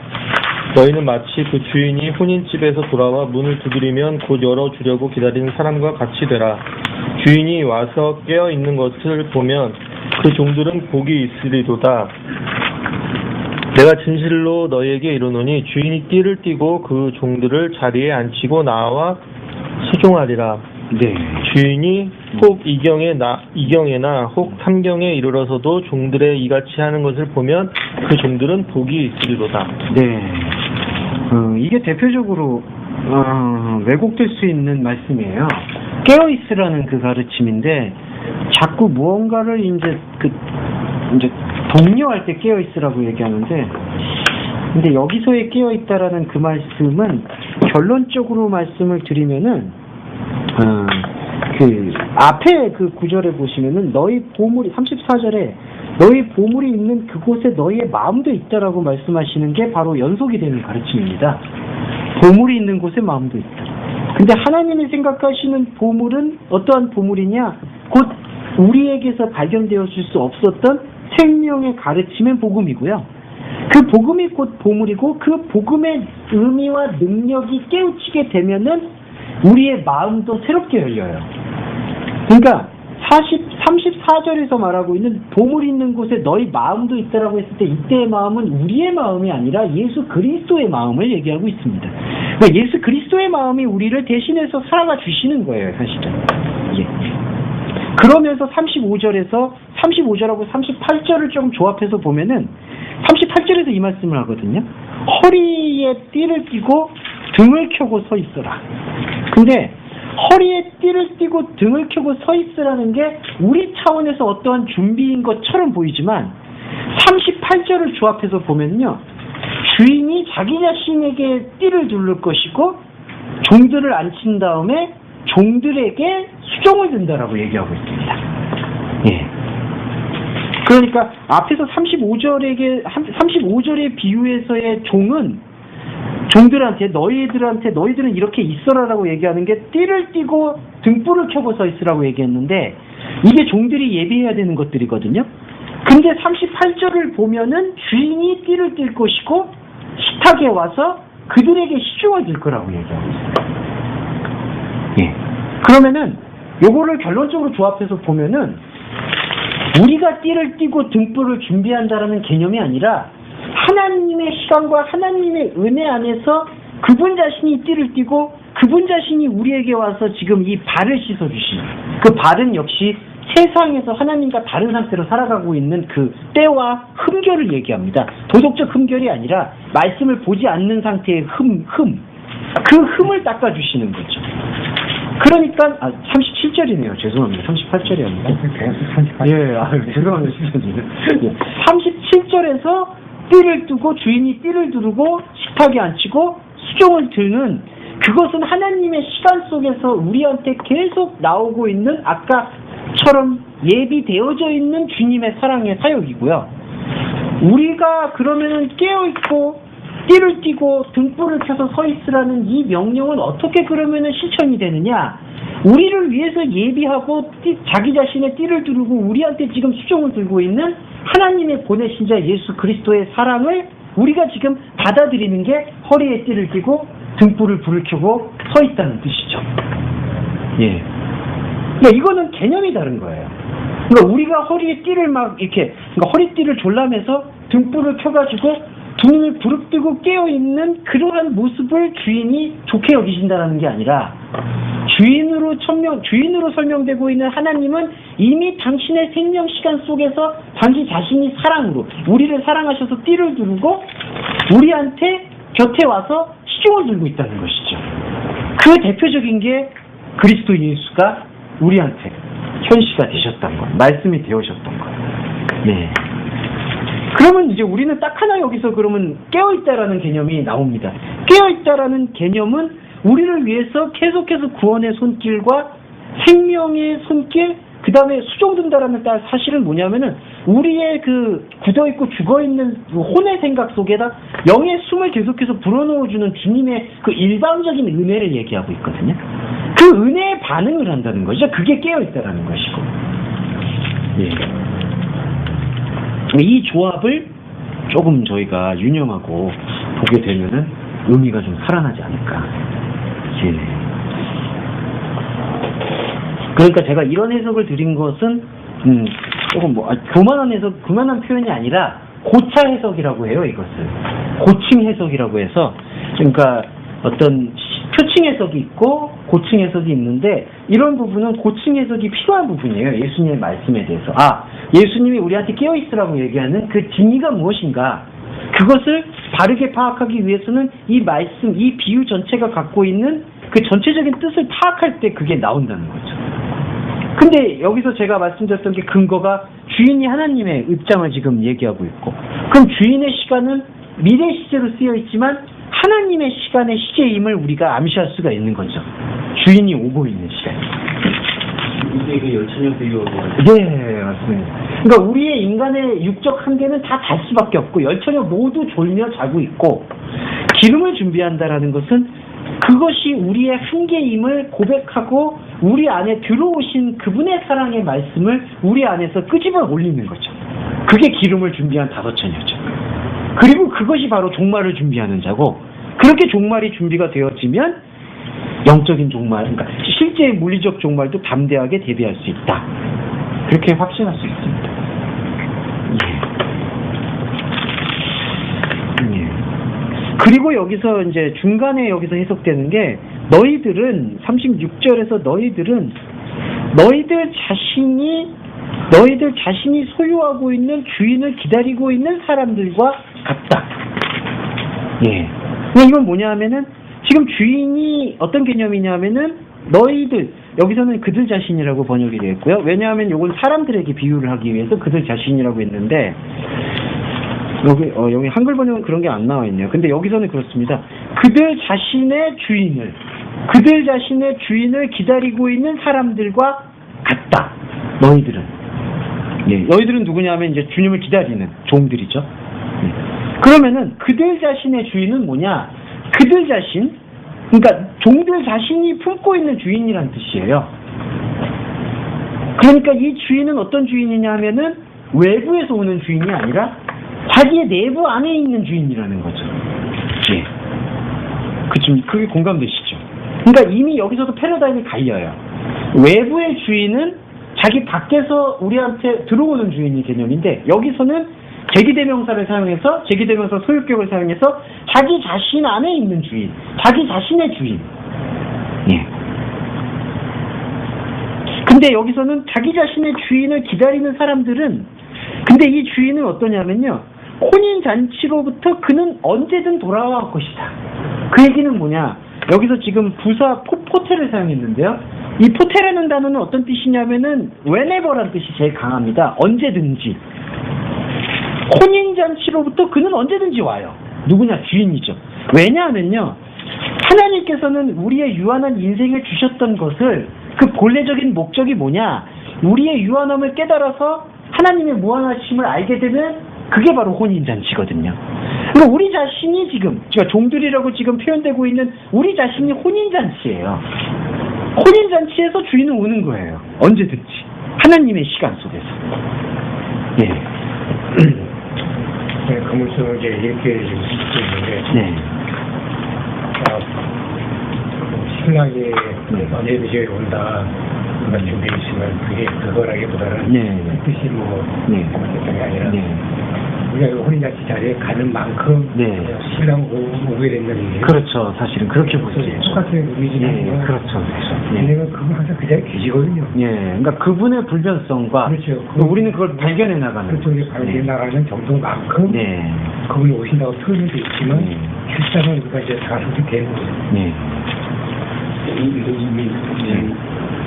너희는 마치 그 주인이 혼인집에서 돌아와 문을 두드리면 곧 열어주려고 기다리는 사람과 같이 되라. 주인이 와서 깨어있는 것을 보면 그 종들은 복이 있으리로다. 내가 진실로 너희에게 이르노니 주인이 띠를 띠고 그 종들을 자리에 앉히고 나와 수종하리라. 주인이 혹 이경에나 혹 삼경에 이르러서도 종들의 이같이 하는 것을 보면 그 종들은 복이 있으리로다. 이게 대표적으로 왜곡될 수 있는 말씀이에요. 깨어있으라는 그 가르침인데 자꾸 무언가를 이제 독려할 때 깨어있으라고 얘기하는데 근데 여기서의 깨어있다라는 그 말씀은 결론적으로 말씀을 드리면은 그 앞에 그 구절에 보시면은 너희 보물이 34절에 너희 보물이 있는 그곳에 너희의 마음도 있다라고 말씀하시는 게 바로 연속이 되는 가르침입니다. 보물이 있는 곳에 마음도 있다. 근데 하나님이 생각하시는 보물은 어떠한 보물이냐? 곧 우리에게서 발견되었을 수 없었던 생명의 가르침의 복음이고요. 그 복음이 곧 보물이고 그 복음의 의미와 능력이 깨우치게 되면은 우리의 마음도 새롭게 열려요. 그러니까 34절에서 말하고 있는 보물 있는 곳에 너희 마음도 있다라고 했을 때 이때의 마음은 우리의 마음이 아니라 예수 그리스도의 마음을 얘기하고 있습니다. 그러니까 예수 그리스도의 마음이 우리를 대신해서 살아가 주시는 거예요, 사실은. 예. 그러면서 35절하고 38절을 조금 조합해서 보면은 38절에서 이 말씀을 하거든요. 허리에 띠를 띠고 등을 켜고 서 있어라. 근데 허리에 띠를 띠고 등을 켜고 서 있으라는 게 우리 차원에서 어떠한 준비인 것처럼 보이지만 38절을 조합해서 보면요. 주인이 자기 자신에게 띠를 두를 것이고 종들을 앉힌 다음에 종들에게 수종을 든다라고 얘기하고 있습니다. 예. 그러니까 앞에서 35절의 비유에서의 종은 종들한테 너희들은 이렇게 있어라라고 얘기하는 게 띠를 띠고 등불을 켜고 서 있으라고 얘기했는데 이게 종들이 예비해야 되는 것들이거든요. 근데 38절을 보면은 주인이 띠를 띨 것이고 식탁에 와서 그들에게 시중을 들 거라고 얘기하고 있어요. 예. 그러면은 요거를 결론적으로 조합해서 보면은 우리가 띠를 띠고 등불을 준비한다라는 개념이 아니라 하나님의 시간과 하나님의 은혜 안에서 그분 자신이 띠를 띠고 그분 자신이 우리에게 와서 지금 이 발을 씻어주시는 그 발은 역시 세상에서 하나님과 다른 상태로 살아가고 있는 그 때와 흠결을 얘기합니다. 도덕적 흠결이 아니라 말씀을 보지 않는 상태의 그 흠을 닦아주시는 거죠. 그러니까 37절이네요. 죄송합니다. 38절이었는데. 예, 죄송합니다. 37절에서 띠를 두고 주인이 띠를 두르고 식탁에 앉히고 수종을 드는 그것은 하나님의 시간 속에서 우리한테 계속 나오고 있는 아까처럼 예비되어져 있는 주님의 사랑의 사역이고요. 우리가 그러면은 깨어있고 띠를 띠고 등불을 켜서 서 있으라는 이 명령은 어떻게 그러면은 실천이 되느냐? 우리를 위해서 예비하고 자기 자신의 띠를 두르고 우리한테 지금 수종을 들고 있는 하나님의 보내신 자 예수 그리스도의 사랑을 우리가 지금 받아들이는 게 허리에 띠를 띠고 등불을 불을 켜고 서 있다는 뜻이죠. 예. 그러니까 이거는 개념이 다른 거예요. 그러니까 우리가 허리에 띠를 그러니까 허리띠를 졸라매서 등불을 켜가지고 눈을 부릅뜨고 깨어있는 그러한 모습을 주인이 좋게 여기신다는 게 아니라 주인으로 설명되고 있는 하나님은 이미 당신의 생명 시간 속에서 당신 자신이 사랑으로 우리를 사랑하셔서 띠를 두르고 우리한테 곁에 와서 시종을 들고 있다는 것이죠. 그 대표적인 게 그리스도 예수가 우리한테 현시가 되셨던 것, 말씀이 되어셨던 것. 네. 그러면 이제 우리는 딱 하나 여기서 그러면 깨어있다라는 개념이 나옵니다. 깨어있다라는 개념은 우리를 위해서 계속해서 구원의 손길과 생명의 손길, 그 다음에 수종든다라는 사실은 뭐냐면은 우리의 그 굳어있고 죽어있는 그 혼의 생각 속에다 영의 숨을 계속해서 불어넣어주는 주님의 그 일방적인 은혜를 얘기하고 있거든요. 그 은혜에 반응을 한다는 거죠. 그게 깨어있다라는 것이고. 예. 이 조합을 조금 저희가 유념하고 보게 되면은 의미가 좀 살아나지 않을까. 예. 그러니까 제가 이런 해석을 드린 것은 조금 교만한 표현이 아니라 고차 해석이라고 해요. 이것을 고층 해석이라고 해서 그러니까 어떤 표층 해석이 있고 고층 해석이 있는데 이런 부분은 고층 해석이 필요한 부분이에요. 예수님의 말씀에 대해서. 예수님이 우리한테 깨어있으라고 얘기하는 그 진리가 무엇인가 그것을 바르게 파악하기 위해서는 이 말씀, 이 비유 전체가 갖고 있는 그 전체적인 뜻을 파악할 때 그게 나온다는 거죠. 근데 여기서 제가 말씀드렸던 게 근거가 주인이 하나님의 입장을 지금 얘기하고 있고 그럼 주인의 시간은 미래 시제로 쓰여 있지만 하나님의 시간의 시제임을 우리가 암시할 수가 있는 거죠. 주인이 오고 있는 시간. 이게 그 열천년 비유하고. 네, 맞습니다. 그러니까 우리의 인간의 육적 한계는 다 잘 수밖에 없고 열천년 모두 졸며 자고 있고 기름을 준비한다라는 것은 그것이 우리의 한계임을 고백하고 우리 안에 들어오신 그분의 사랑의 말씀을 우리 안에서 끄집어 올리는 거죠. 그게 기름을 준비한 다섯천녀죠. 그리고 그것이 바로 종말을 준비하는 자고 그렇게 종말이 준비가 되어지면 영적인 종말, 그러니까 실제의 물리적 종말도 담대하게 대비할 수 있다. 그렇게 확신할 수 있습니다. 예. 그리고 여기서 이제 중간에 여기서 해석되는 게 너희들은 36절에서 너희들 자신이 소유하고 있는 주인을 기다리고 있는 사람들과 같다. 예. 이건 뭐냐 하면은 지금 주인이 어떤 개념이냐면은 너희들 여기서는 그들 자신이라고 번역이 되어 있고요. 왜냐하면 이건 사람들에게 비유를 하기 위해서 그들 자신이라고 했는데 여기 한글 번역은 그런 게 안 나와 있네요. 근데 여기서는 그렇습니다. 그들 자신의 주인을 기다리고 있는 사람들과 같다. 너희들은. 예, 너희들은 누구냐면 이제 주님을 기다리는 종들이죠. 예. 그러면은 그들 자신의 주인은 뭐냐? 그들 자신, 그러니까 종들 자신이 품고 있는 주인이란 뜻이에요. 그러니까 이 주인은 어떤 주인이냐 하면은 외부에서 오는 주인이 아니라 자기의 내부 안에 있는 주인이라는 거죠. 예. 그게 공감되시죠? 그러니까 이미 여기서도 패러다임이 갈려요. 외부의 주인은 자기 밖에서 우리한테 들어오는 주인이 개념인데 여기서는 제기대명사를 사용해서 제기대명사 소유격을 사용해서 자기 자신 안에 있는 주인, 자기 자신의 주인. 예. 근데 여기서는 자기 자신의 주인을 기다리는 사람들은 근데 이 주인은 어떠냐면요. 혼인잔치로부터 그는 언제든 돌아올 것이다. 그 얘기는 뭐냐. 여기서 지금 부사 포테를 사용했는데요. 이 포테라는 단어는 어떤 뜻이냐면은 whenever란 뜻이 제일 강합니다. 언제든지. 혼인잔치로부터 그는 언제든지 와요. 누구냐? 주인이죠. 왜냐하면요. 하나님께서는 우리의 유한한 인생을 주셨던 것을 그 본래적인 목적이 뭐냐? 우리의 유한함을 깨달아서 하나님의 무한하심을 알게 되면 그게 바로 혼인잔치거든요. 그러니까 우리 자신이 지금 제가 종들이라고 지금 표현되고 있는 우리 자신이 혼인잔치예요. 혼인잔치에서 주인은 오는 거예요. 언제든지. 하나님의 시간 속에서. 예. 네, 그 물성을 이제 이렇게 지금 듣고 있는데, 네. 신랑이 언제든지 온다, 우리가 준비해 있으면 그게 그거라기보다는 네. 뜻이 뭐, 네. 잘못된 게 아니라, 네. 우리가 혼인잔치 자리에 가는 만큼 네. 신랑 오게 된다는 얘기예요. 그렇죠. 사실은 그렇게 보죠. 똑같은 의미지만, 예, 그렇죠. 예. 왜냐면 그분 항상 그 자리에 계시거든요. 예, 그러니까 그분의 불변성과 그렇죠. 우리는 그걸 발견해 나가는 그렇죠. 우리 발견해 네. 나가는 정도만큼 네. 그분이 오신다고 표현도 있지만 네. 실상은 우리가 이제 가슴이 되는 거죠. 네. 이미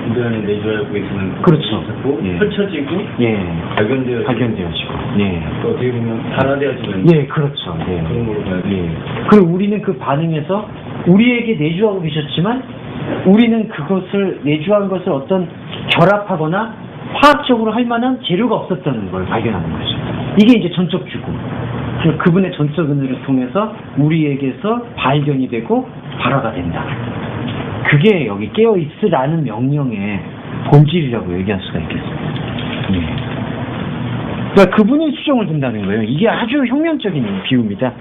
인간의 내주하고 계시는 그렇죠. 있었고, 펼쳐지고 예. 발견되어지고 예. 또 어떻게 보면 달화되어지는 예, 그렇죠. 예. 그런 걸로 봐야 돼요. 예. 그리고 우리는 그 반응에서 우리에게 내주하고 계셨지만 우리는 그것을 내주한 것을 어떤 결합하거나 화학적으로 할 만한 재료가 없었다는 걸 발견하는 거죠. 이게 이제 전적 죽음. 그분의 전적 은혜를 통해서 우리에게서 발견이 되고 발화가 된다. 그게 여기 깨어있으라는 명령의 본질이라고 얘기할 수가 있겠습니다. 예. 그러니까 그분이 수정을 둔다는 거예요. 이게 아주 혁명적인 비유입니다.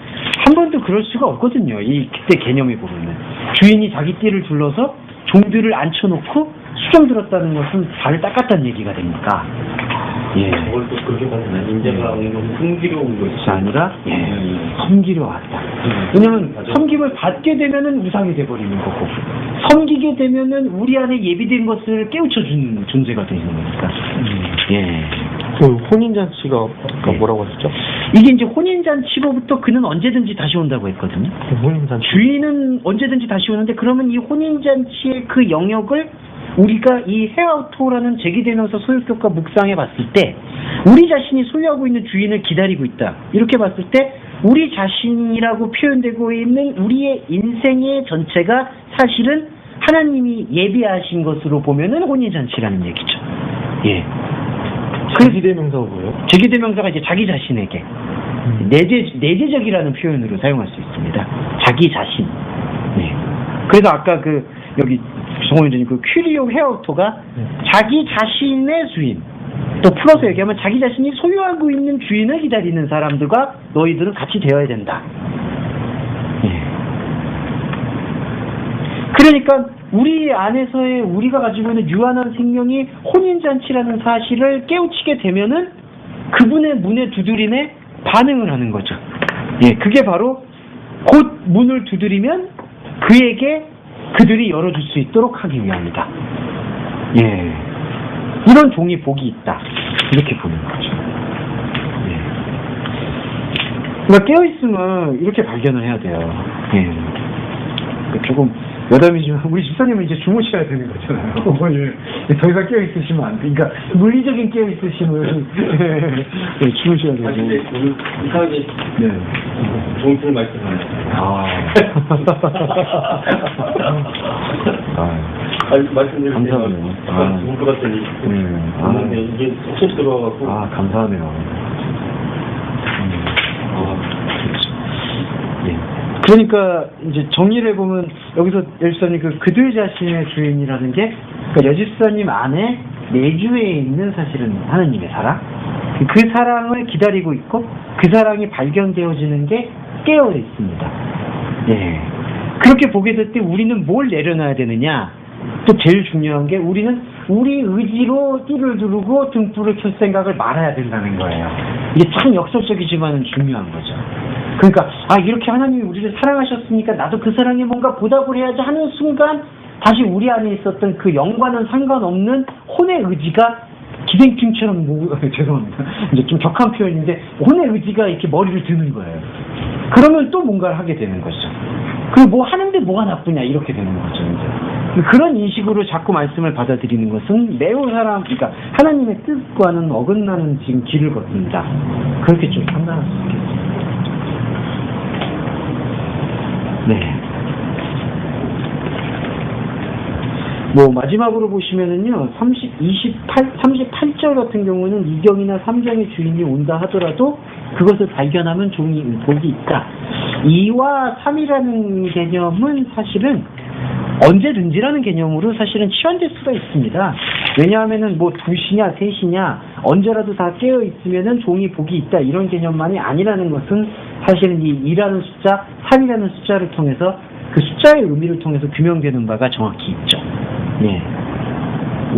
한 번도 그럴 수가 없거든요. 그때 개념이 보면. 주인이 자기 띠를 둘러서 종들을 앉혀놓고 수정 들었다는 것은 발을 닦았다는 얘기가 됩니까? 예. 그걸 또 그렇게 봐서는 인자가 온 것은 섬기러 온 것이 아니라 섬기러 왔다. 왜냐면 섬김을 받게 되면은 우상이 돼버리는 거고 섬기게 되면은 우리 안에 예비된 것을 깨우쳐주는 존재가 되는 거니까. 예. 그 혼인잔치가 아까 뭐라고 하셨죠? 이게 이제 혼인잔치로부터 그는 언제든지 다시 온다고 했거든요. 혼인잔치. 주인은 언제든지 다시 오는데 그러면 이 혼인잔치의 그 영역을 우리가 이 헤아우토라는 제기되면서 소유격과 묵상해 봤을 때 우리 자신이 소유하고 있는 주인을 기다리고 있다. 이렇게 봤을 때 우리 자신이라고 표현되고 있는 우리의 인생의 전체가 사실은 하나님이 예비하신 것으로 보면은 혼인잔치라는 얘기죠. 예. 제기대명사가 뭐예요? 제기대명사가 이제 자기 자신에게 내재적이라는 표현으로 사용할 수 있습니다. 자기 자신. 네. 그래서 아까 여기 정원장님 퀴리오 헤어토가 자기 자신의 주인, 또 풀어서 얘기하면 자기 자신이 소유하고 있는 주인을 기다리는 사람들과 너희들은 같이 되어야 된다. 네. 그러니까 우리 안에서의 우리가 가지고 있는 유한한 생명이 혼인잔치라는 사실을 깨우치게 되면은 그분의 문에 두드림에 반응을 하는 거죠. 예, 그게 바로 곧 문을 두드리면 그에게 그들이 열어줄 수 있도록 하기 위함이다. 예, 이런 종이 복이 있다. 이렇게 보는 거죠. 예. 그러니까 깨어있음을 이렇게 발견을 해야 돼요. 예. 조금 여담이지만 우리 집사님은 이제 주무셔야 되는 거잖아요. 더 이상 깨어있으시면 안 돼. 그러니까 물리적인 깨어있으심을 네, 주무셔야 되고. 근데 이상하게 네. 종틀 말씀하네요. 아니, 말씀드릴 때 감사하네요. 좋을 것 같더니 이게 쏙 들어와갖고 감사하네요. 예. 그러니까 이제 정리를 해보면 여기서 여집사님 그들 자신의 주인이라는 게 그러니까 여집사님 안에 내주에 있는 사실은 하나님의 사랑, 그 사랑을 기다리고 있고 그 사랑이 발견되어지는 게 깨어 있습니다. 예. 그렇게 보게 될 때 우리는 뭘 내려놔야 되느냐? 또 제일 중요한 게 우리는 우리 의지로 띠를 두르고 등불을 켤 생각을 말아야 된다는 거예요. 이게 참 역설적이지만 중요한 거죠. 그러니까 이렇게 하나님이 우리를 사랑하셨으니까 나도 그 사랑에 뭔가 보답을 해야지 하는 순간 다시 우리 안에 있었던 그 영과는 상관없는 혼의 의지가 기생충처럼 죄송합니다. 이제 좀 격한 표현인데 혼의 의지가 이렇게 머리를 드는 거예요. 그러면 또 뭔가를 하게 되는 거죠. 그 뭐 하는데 뭐가 나쁘냐 이렇게 되는 거죠. 이제. 그런 인식으로 자꾸 말씀을 받아들이는 것은 매우 그러니까 하나님의 뜻과는 어긋나는 지금 길을 걷는다. 그렇게 좀 판단할 수 있겠습니다. 네. 뭐 마지막으로 보시면은요 38절 같은 경우는 2경이나 3경의 주인이 온다 하더라도 그것을 발견하면 종이 복이 있다. 2와 3이라는 개념은 사실은 언제든지라는 개념으로 사실은 치환될 수가 있습니다. 왜냐하면은 뭐 2시냐 3시냐 언제라도 다 깨어 있으면은 종이 복이 있다 이런 개념만이 아니라는 것은 사실은 이 2라는 숫자, 3이라는 숫자를 통해서 그 숫자의 의미를 통해서 규명되는 바가 정확히 있죠. 예.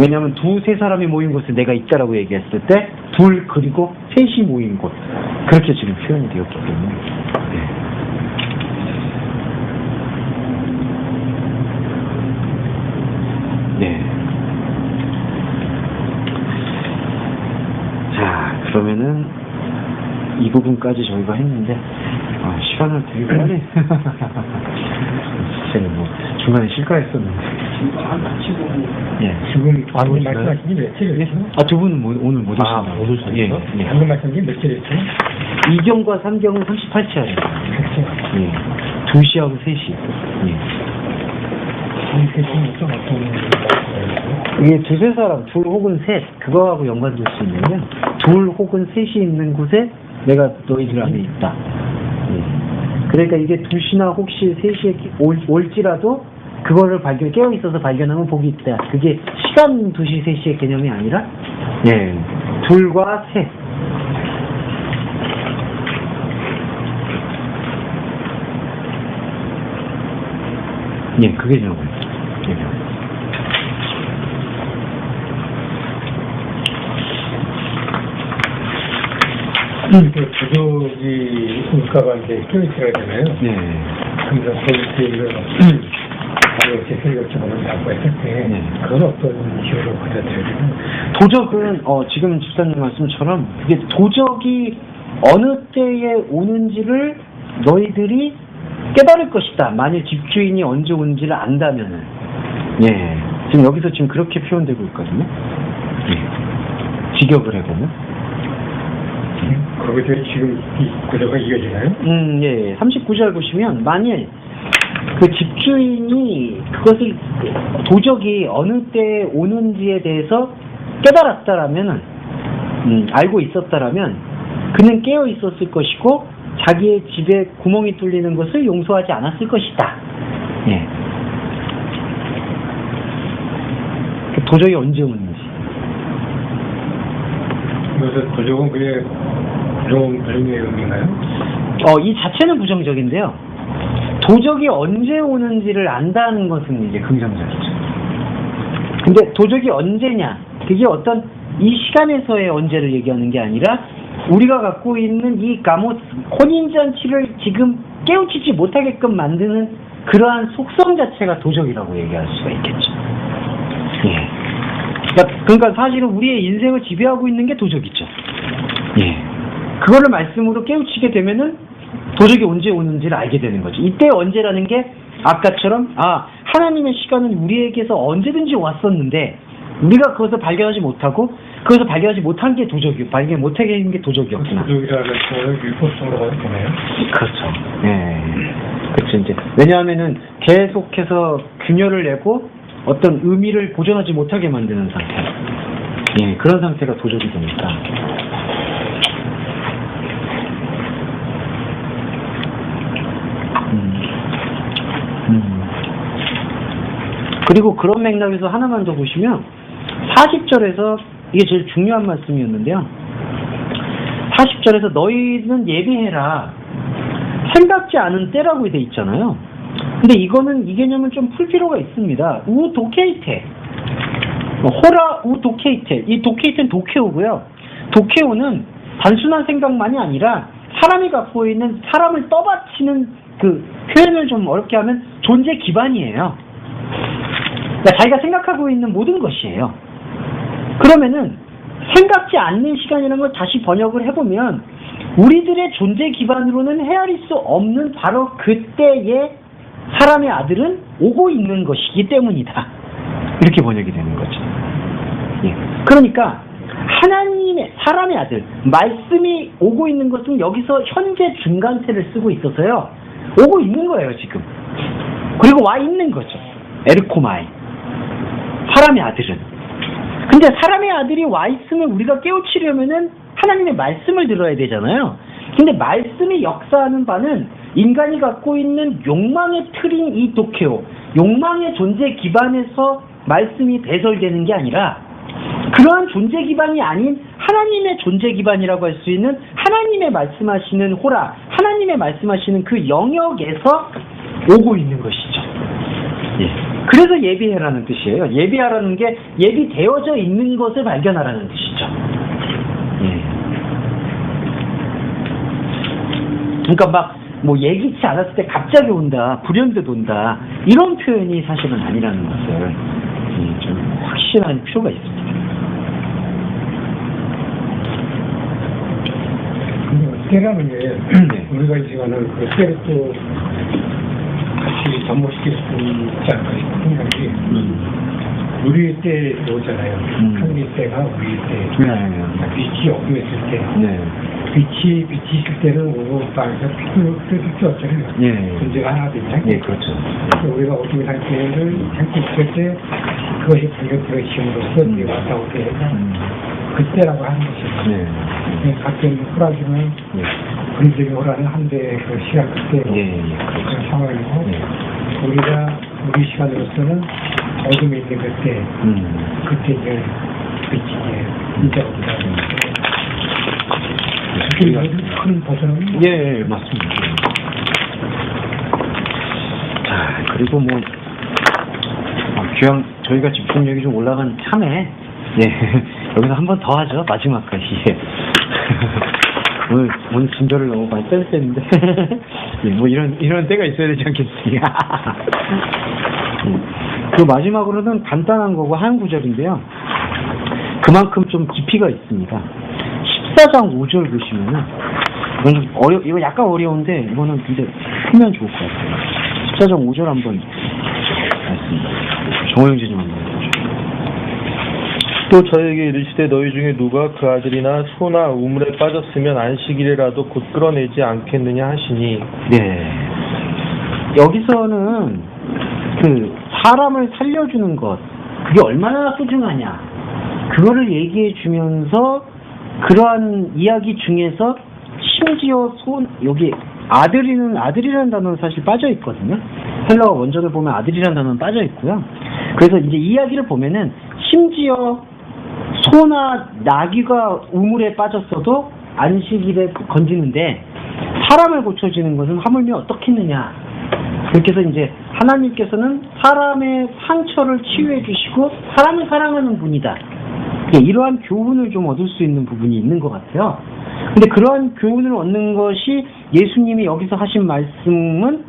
왜냐하면 2, 3사람이 모인 곳에 내가 있다라고 얘기했을 때 2 그리고 3이 모인 곳 그렇게 지금 표현이 되었기 때문에 네. 자, 그러면은 이 부분까지 저희가 했는데 시간을 되게 빨리 제가 뭐 중간에 실까했었는데 예. 지금 안 오시나요? 말씀하신 게 며칠이었죠? 두 분은 오늘 못 오시나요? 못 오셨어요? 예. 예. 방금 말씀하신 게 며칠이었죠? 2경과 3경은 38차예요. 그렇죠. 예. 2시하고 3시. 예. 우리 셋이 좀 어떤 이게 2, 3사람, 2 혹은 3, 그거하고 연관될 수 있는 게 2 혹은 3이 있는 곳에 내가 너희들 안에 있다. 예. 그러니까 이게 2시나 혹시 3시에 올지라도 그거를 깨어 있어서 발견하면 복이 있다. 그게 시간 2시, 3시의 개념이 아니라 2과 3. 예, 그게 좀 부족이 물가가 이제 껴있어야 되나요? 네. 그래서 거기를 이렇게 설교처럼 했을 때 그건 어떤 식으로 받아들여야 되나요? 도적은 지금 집사님 말씀처럼 그게 도적이 어느 때에 오는지를 너희들이 깨달을 것이다. 만일 집주인이 언제 오는지를 안다면은 지금 여기서 지금 그렇게 표현되고 있거든요. 직역을 해보면 거기서 지금 이 구조가 이어지나요? 예. 39절 보시면 만일 그 집주인이 그것을 도적이 어느 때 오는지에 대해서 깨달았다라면은 알고 있었다라면 그는 깨어 있었을 것이고 자기의 집에 구멍이 뚫리는 것을 용서하지 않았을 것이다. 예. 도적이 언제 오는지. 그래서 도적은 그게 부정의 의미인가요? 이 자체는 부정적인데요. 도적이 언제 오는지를 안다는 것은 이제 긍정적이죠. 근데 도적이 언제냐? 그게 어떤 이 시간에서의 언제를 얘기하는 게 아니라 우리가 갖고 있는 이 가모스, 혼인잔치를 지금 깨우치지 못하게끔 만드는 그러한 속성 자체가 도적이라고 얘기할 수가 있겠죠. 예. 그러니까 사실은 우리의 인생을 지배하고 있는 게 도적이죠. 예. 그거를 말씀으로 깨우치게 되면은 도적이 언제 오는지를 알게 되는 거죠. 이때 언제라는 게 아까처럼 하나님의 시간은 우리에게서 언제든지 왔었는데 우리가 그것을 발견하지 못하고 그것을 발견하지 못한 게 발견 못하게 하는 게 도적이었구나. 도적이라는 것을 율법성으로 봐도 되나요? 그렇죠. 예. 그렇죠. 이제 왜냐하면은 계속해서 균열을 내고 어떤 의미를 보존하지 못하게 만드는 상태. 예, 그런 상태가 도적이 되니까. 그리고 그런 맥락에서 하나만 더 보시면 40절에서 이게 제일 중요한 말씀이었는데요. 40절에서 너희는 예비해라. 생각지 않은 때라고 돼 있잖아요. 근데 이 개념은 좀 풀 필요가 있습니다. 우도케이테. 호라 우도케이테. 이 도케이테는 도케오고요. 도케오는 단순한 생각만이 아니라 사람이 갖고 있는 사람을 떠받치는 그 표현을 좀 어렵게 하면 존재 기반이에요. 그러니까 자기가 생각하고 있는 모든 것이에요. 그러면은 생각지 않는 시간이라는 걸 다시 번역을 해보면 우리들의 존재 기반으로는 헤아릴 수 없는 바로 그때의 사람의 아들은 오고 있는 것이기 때문이다. 이렇게 번역이 되는 거죠. 예. 그러니까 하나님의 사람의 아들 말씀이 오고 있는 것은 여기서 현재 중간태를 쓰고 있어서요. 오고 있는 거예요 지금. 그리고 와 있는 거죠. 에르코마이 사람의 아들은. 근데 사람의 아들이 와 있으면 우리가 깨우치려면은 하나님의 말씀을 들어야 되잖아요. 근데 말씀이 역사하는 바는 인간이 갖고 있는 욕망의 틀인 이 도케오, 욕망의 존재 기반에서 말씀이 배설되는 게 아니라 그러한 존재 기반이 아닌 하나님의 존재 기반이라고 할 수 있는 하나님의 말씀하시는 호라, 하나님의 말씀하시는 그 영역에서 오고 있는 것이죠. 예. 그래서 예비해라는 뜻이에요. 예비하라는 게 예비되어져 있는 것을 발견하라는 뜻이죠. 예. 그러니까 막 뭐 예기치 않았을 때 갑자기 온다, 불현듯 온다 이런 표현이 사실은 아니라는 것을 좀 확신할 필요가 있습니다. 때라는 게 우리가 지금은 그 때를 또 같이 접목시킬 수 있지 않을까 싶은 생각이 우리 때 오잖아요. 하늘의 때가 우리 때 빛이 없고 있을 때 빛이 있을 때는 오고 땅에서 빛이 없잖아요. 존재가 하나도 있잖아요. 예, 그렇죠. 우리가 어떤 상태를 함께 있을 때 그것이 발견되심으로써 우리가 왔다 오게 해서 그때라고 하는 것이죠. 같은 호라지만 분리적인 호라는 한대의 그 시간 그때 그런 상황이고 우리가 우리 시간으로서는 어둠에 있는 그때 그때 이제 빛이 진짜 옵니다. 큰 버전은 예, 맞습니다. 자, 그리고 뭐 귀향 저희가 집중력이 좀 올라간 참에 여기서 한 번 더 하죠. 마지막까지. 오늘 진도를 너무 많이 뺐는데 뭐 이런 때가 있어야 되지 않겠습니까? 그 마지막으로는 간단한 거고 한 구절인데요. 그만큼 좀 깊이가 있습니다. 14장 5절 보시면은 이건 좀 이거 약간 어려운데 이거는 근데 풀면 좋을 것 같아요. 14장 5절 한번 말씀입니다. 정호 형제 좀 한번 해주세요. 또 저에게 이르시되 너희 중에 누가 그 아들이나 소나 우물에 빠졌으면 안식일이라도 곧 끌어내지 않겠느냐 하시니. 네. 여기서는 그 사람을 살려주는 것, 그게 얼마나 소중하냐, 그거를 얘기해 주면서 그러한 이야기 중에서 심지어 여기 아들이라는 단어는 사실 빠져 있거든요. 헬라어 원전을 보면 아들이라는 단어는 빠져 있고요. 그래서 이제 이야기를 보면은 심지어 소나 나귀가 우물에 빠졌어도 안식일에 건지는데 사람을 고쳐주는 것은 하물며 어떻겠느냐. 그렇게 해서 이제 하나님께서는 사람의 상처를 치유해 주시고 사람을 사랑하는 분이다. 이러한 교훈을 좀 얻을 수 있는 부분이 있는 것 같아요. 근데 그러한 교훈을 얻는 것이 예수님이 여기서 하신 말씀은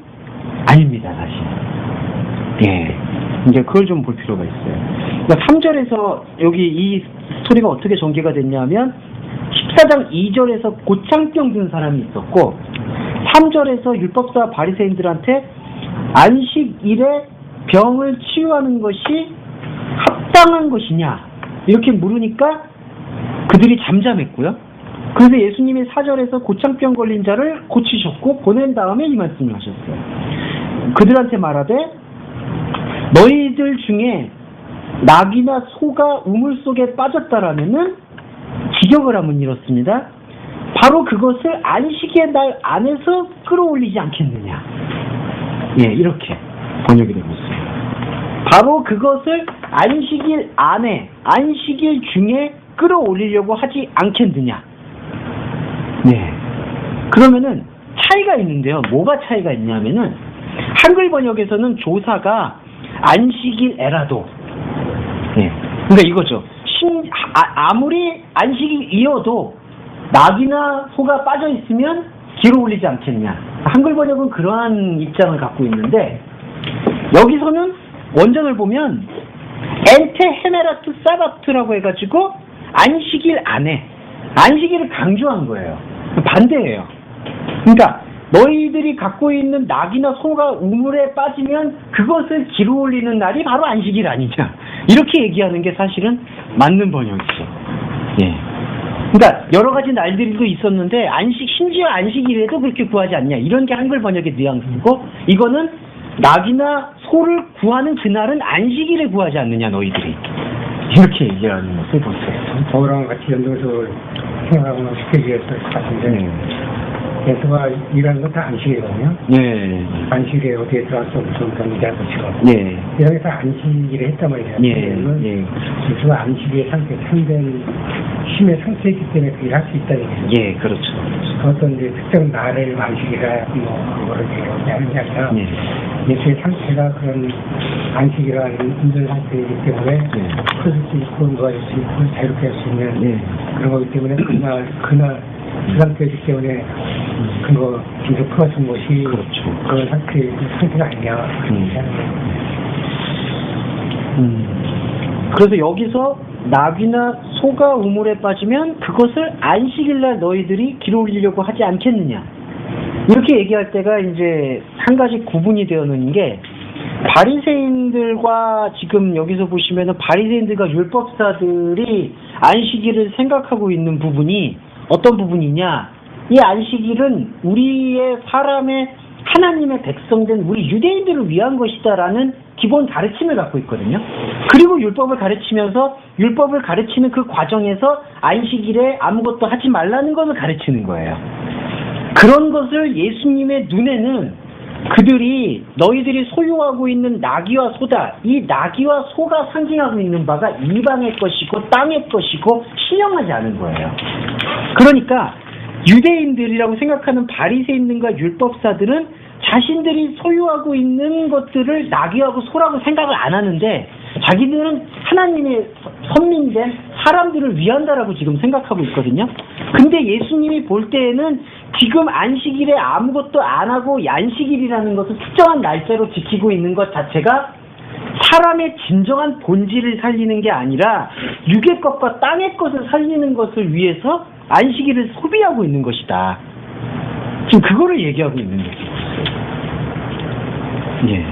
아닙니다, 사실. 예. 이제 그걸 좀 볼 필요가 있어요. 그러니까 3절에서 여기 이 스토리가 어떻게 전개가 됐냐면 14장 2절에서 고창병 든 사람이 있었고 3절에서 율법사 바리새인들한테 안식일에 병을 치유하는 것이 합당한 것이냐 이렇게 물으니까 그들이 잠잠했고요. 그래서 예수님이 4절에서 고창병 걸린 자를 고치셨고 보낸 다음에 이 말씀을 하셨어요. 그들한테 말하되 너희들 중에 나귀나 소가 우물 속에 빠졌다라면은 기적을 하면 이렇습니다. 바로 그것을 안식의 날 안에서 끌어올리지 않겠느냐. 예, 이렇게 번역이 되고 있어요. 바로 그것을 안식일 안에, 안식일 중에 끌어올리려고 하지 않겠느냐. 네. 그러면은 차이가 있는데요. 뭐가 차이가 있냐면은 한글 번역에서는 조사가 안식일에라도. 네. 그러니까 이거죠. 아무리 안식일이어도 나귀나 소가 빠져 있으면 기로 올리지 않겠냐. 한글 번역은 그러한 입장을 갖고 있는데 여기서는 원전을 보면 엔테 헤메라트 사바트라고 해가지고 안식일 안에 안식일을 강조한 거예요. 반대예요. 그러니까 너희들이 갖고 있는 나귀나 소가 우물에 빠지면 그것을 기로 올리는 날이 바로 안식일 아니냐. 이렇게 얘기하는 게 사실은 맞는 번역이죠. 예. 그러니까 여러 가지 날들도 있었는데 심지어 안식일에도 그렇게 구하지 않냐. 이런 게 한글 번역의 뉘앙스고 이거는 나귀나 소를 구하는 그날은 안식일에 구하지 않느냐 너희들이. 이렇게 얘기하는 것을 볼 수 있어요. 저랑 같이 연동해서 생각하면 쉽게 이해했을 것 같은데 예수가 일하는 건 다 안식이거든요. 네. 안식일에 어디에 들어가서 무슨 그런 일하는 것이고. 네. 이렇게 안식일에 했단 말이에요. 예. 예수가 안식일의 상태된 힘의 상태이기 때문에 그 일할 수 있다는 얘기죠. 예, 그렇죠. 어떤 이제 특정 날을 안식이라 그거를 얘기하는 게 아니라 예수의 상태가 그런 안식이라는 힘든 상태이기 때문에 커질 수 있고 누워질 수 있고 자유롭게 할 수 있는 그런 거기 때문에 그날 그 상태이기 때문에 그거 진짜 풀어준 것이 그렇죠. 그런 상태가 아니냐. 그래서 여기서 나귀나 소가 우물에 빠지면 그것을 안식일날 너희들이 기로 올리려고 하지 않겠느냐. 이렇게 얘기할 때가 이제 한 가지 구분이 되어놓은 게 바리새인들과 지금 여기서 보시면은 바리새인들과 율법사들이 안식일을 생각하고 있는 부분이 어떤 부분이냐? 이 안식일은 우리의 사람의 하나님의 백성된 우리 유대인들을 위한 것이다라는 기본 가르침을 갖고 있거든요. 그리고 율법을 가르치면서 율법을 가르치는 그 과정에서 안식일에 아무것도 하지 말라는 것을 가르치는 거예요. 그런 것을 예수님의 눈에는 그들이 너희들이 소유하고 있는 나귀와 소다. 이 나귀와 소가 상징하고 있는 바가 이방의 것이고 땅의 것이고 신령하지 않은 거예요. 그러니까 유대인들이라고 생각하는 바리새인들과 율법사들은 자신들이 소유하고 있는 것들을 나귀하고 소라고 생각을 안 하는데 자기들은 하나님의 선민된 사람들을 위한다라고 지금 생각하고 있거든요. 근데 예수님이 볼 때에는 지금 안식일에 아무것도 안 하고 안식일이라는 것을 특정한 날짜로 지키고 있는 것 자체가 사람의 진정한 본질을 살리는 게 아니라 육의 것과 땅의 것을 살리는 것을 위해서 안식일을 소비하고 있는 것이다. 지금 그거를 얘기하고 있는 거죠. 예.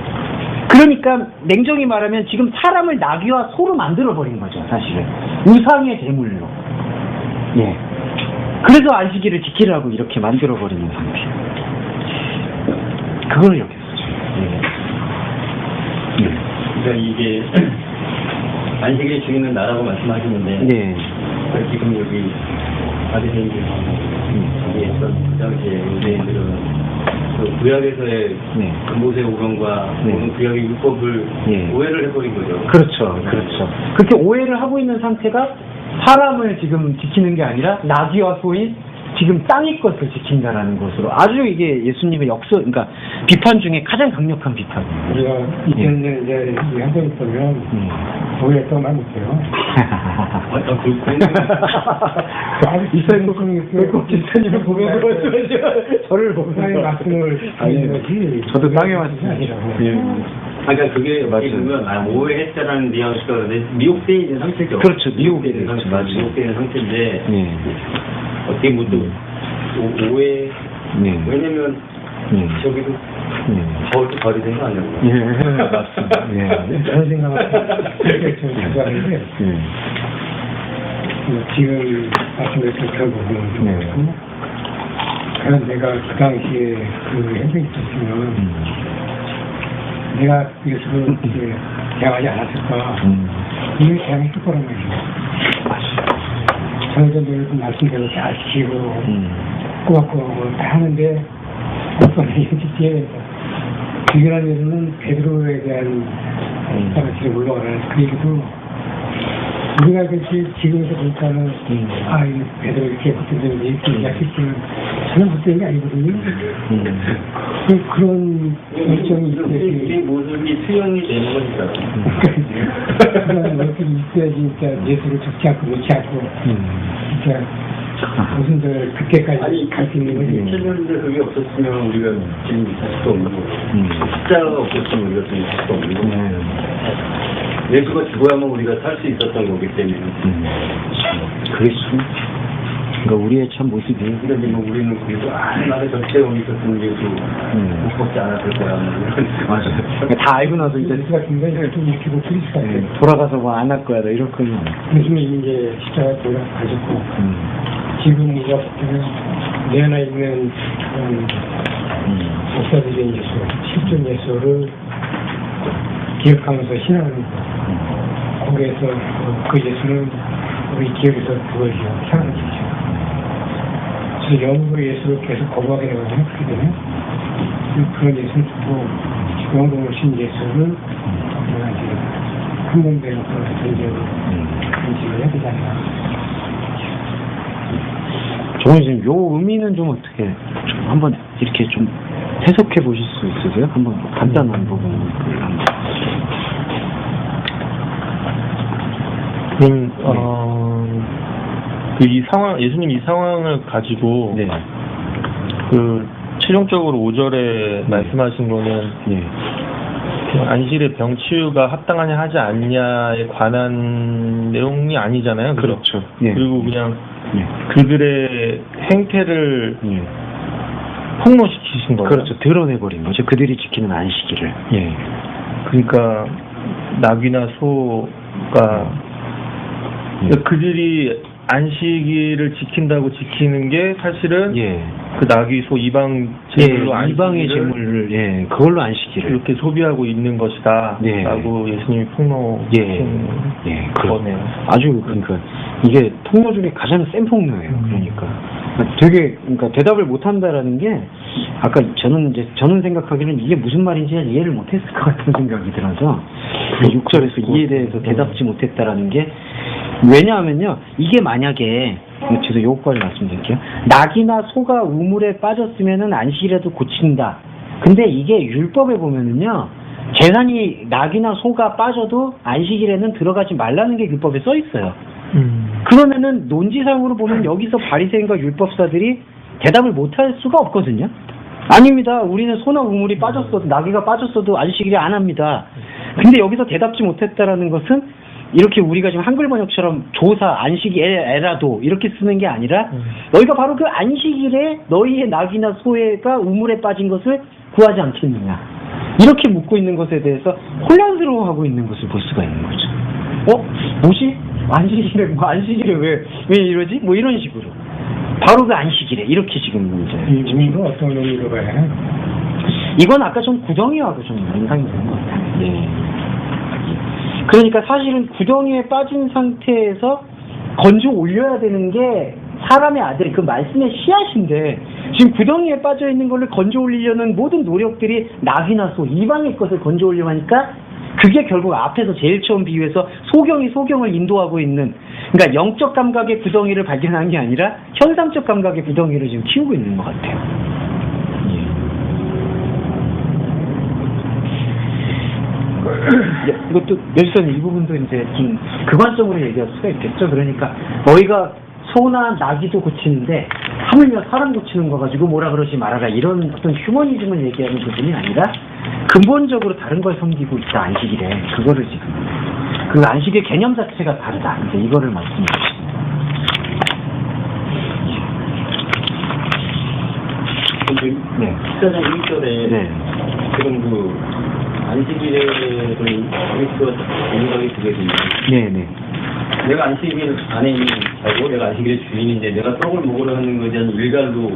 그러니까 냉정히 말하면 지금 사람을 나귀와 소로 만들어버린 거죠, 사실은. 우상의 제물로. 예. 그래서 안식일을 지키라고 이렇게 만들어버리는 상태. 그걸 여겼어요. 예. 그러니까 이게 안식일을 죽이는 나라고 말씀하시는데 네. 지금 여기 바리새인들하고 있던 그 당시에 유대인들은 그 구약에서의 네. 그 모세 오경과 네. 모든 구약의 율법을 네. 오해를 해버린 거죠. 그렇죠. 그렇죠. 그렇게 오해를 하고 있는 상태가 사람을 지금 지키는 게 아니라 나귀와 소인 지금 땅의 것을 지킨다라는 것으로 아주 이게 예수님의 그러니까 비판 중에 가장 강력한 비판이에요. 우리가 2000년 이제 이 한번 있으면 오해 또 많이 있어요. 이사님 목사님을 보면서 말씀하시죠. 저를 보면서 땅의 말씀을 드리는 거지. 저도 땅의 말씀 아니라고. 그러니까 그게 어떻게 보면 오해했다라는 뉘앙스가 미혹돼 있는 상태죠. 그렇죠. 미혹돼 있는 상태. 맞아요. 미혹돼 있는 상태인데 네. 어떻게 보면 오해. 네. 왜냐면 저기도 거울도 버리는 거 아니냐고. 예, 맞습니다. 예. 그런 생각을 그렇게 좀 자주 하는데 지금 말씀드린 결국은 그런 내가 그 당시에 그 현장에 있었으면 내가 예수를 대하지 않았을까 이게 대항했을 거란 말이에요. 저희들도 말씀대로 잘 지키고 꼬박꼬박 다 하는데 어떤 현지 비결한 예수는 베드로에 대한 사람들이 올라가라는 그 얘기도 우리가 그렇지 지금에서 보니까는 이 베드로 이렇게 붙든지 이렇게 약했지만 저는 붙는 게 아니거든요. 그런 열정이 이 모습이 수용이 되는 거니까. 그런 모습이 있어야지 진짜 예수를 적지 않고 놓지 않고 진짜 무슨들 그때까지 갈 수 있는 거지. 7년인데 그게 없었으면 우리가 지금 살 수도 없는 거고 십자가가 없었으면 우리가 지금 살 수도 없는 거고 예수가 죽어야만 우리가 살 수 있었던 거기 때문에 그렇죠. 그러니까 우리의 참 모습이. 근데 뭐 우리는 그래도 나를 절대 못 있었으면 예수 못 먹지 않았을 거야. 맞아요. 다 알고 나서 이제 예수 같은 건 좀 익히고 그리스가 있어요. 돌아가서 뭐 안 할 거야, 나 이럴 거면. 예수님이 이제 십자가 돌아가셨고 지금 우리가 보면 내 안에 있는 그런 목사들의 예수, 실존 예수를 기억하면서 신앙하는 거. 거기에서 그 예수는 우리 기억에서 그것이요 사랑이죠. 그래서 영으로 예수를 계속 거부하게 되거든요. 그러면 그런 예수는 또 영으로 오신 예수를 우리가 이제 한 몸 되는 그런 존재로 인식을 해야 되잖아요. 정원 선생님, 요 의미는 좀 어떻게 좀 한번 이렇게 좀 해석해 보실 수 있으세요? 한번 간단한 부분을 한번. 이 상황, 예수님 이 상황을 가지고, 네. 최종적으로 5절에 말씀하신 거는, 그 안식일의 병 치유가 합당하냐 하지 않냐에 관한 내용이 아니잖아요. 그렇죠. 예. 그리고 그냥 그들의 행태를 예. 폭로시키신 거예요. 그렇죠. 드러내버린 거죠. 그들이 지키는 안식일을. 예. 그러니까, 낙이나 소가, 그러니까 그들이 안식일을 지킨다고 지키는 게 사실은 그 낙이 소 이방 제물로 이방의 제물을 그걸로 안식일을 이렇게 소비하고 있는 것이다 라고 예수님이 폭로하신 거네요. 아주 그러니까 이게 폭로 중에 가장 센 폭로예요. 그러니까 되게 그러니까 대답을 못 한다라는 게 아까 저는 생각하기는 이게 무슨 말인지 이해를 못했을 것 같은 생각이 들어서 6절에서 이에 대해서 대답지 못했다라는 게 왜냐하면요 이게 만약에 저도 요거까지 말씀드릴게요. 낙이나 소가 우물에 빠졌으면은 안식일에도 고친다. 근데 이게 율법에 보면은요 재산이 낙이나 소가 빠져도 안식일에는 들어가지 말라는 게 율법에 써 있어요. 그러면은 논지상으로 보면 여기서 바리새인과 율법사들이 대답을 못할 수가 없거든요. 아닙니다. 우리는 소나 우물이 빠졌어도 낙이가 빠졌어도 안식일에 안 합니다. 근데 여기서 대답지 못했다라는 것은 이렇게 우리가 지금 한글 번역처럼 조사, 안식일, 에라도 이렇게 쓰는 게 아니라 너희가 바로 그 안식일에 너희의 낙이나 소가 우물에 빠진 것을 구하지 않겠느냐. 이렇게 묻고 있는 것에 대해서 혼란스러워하고 있는 것을 볼 수가 있는 거죠. 뭐지? 안식일에 왜 이러지? 뭐 이런 식으로. 바로 그 안식일에 이렇게 지금 이제. 이 부분도 어떤 의미로 봐야? 이건 아까 좀 구덩이하고 좀 연상이 되는 것 같아요. 예. 그러니까 사실은 구덩이에 빠진 상태에서 건져 올려야 되는 게 사람의 아들, 그 말씀의 씨앗인데 지금 구덩이에 빠져 있는 것을 건져 올리려는 모든 노력들이 낙이나 소, 이방의 것을 건져 올려고 하니까 그게 결국 앞에서 제일 처음 비유해서 소경이 소경을 인도하고 있는, 그러니까 영적 감각의 구덩이를 발견한 게 아니라 현상적 감각의 구덩이를 지금 키우고 있는 것 같아요. 이것도 여기서는 이 부분도 이제 좀 객관적으로 얘기할 수가 있겠죠. 그러니까 너희가 소나 나귀도 고치는데 하물며 사람 고치는 거 가지고 뭐라 그러지 말아라, 이런 어떤 휴머니즘을 얘기하는 부분이 아니라 근본적으로 다른 걸 섬기고 있다, 안식일에. 그거를 지금 그 안식의 개념 자체가 다르다, 이제 이거를 말씀해 주십니다. 네. 14장 1절에 네. 지금 그 안식일에 그리스도가 생각이 그게 됩니다. 네네. 내가 안식일 안에 있는 자고 내가 안식일의 주인인데 내가 떡을 먹으려 하는 것이 아니라 일갈로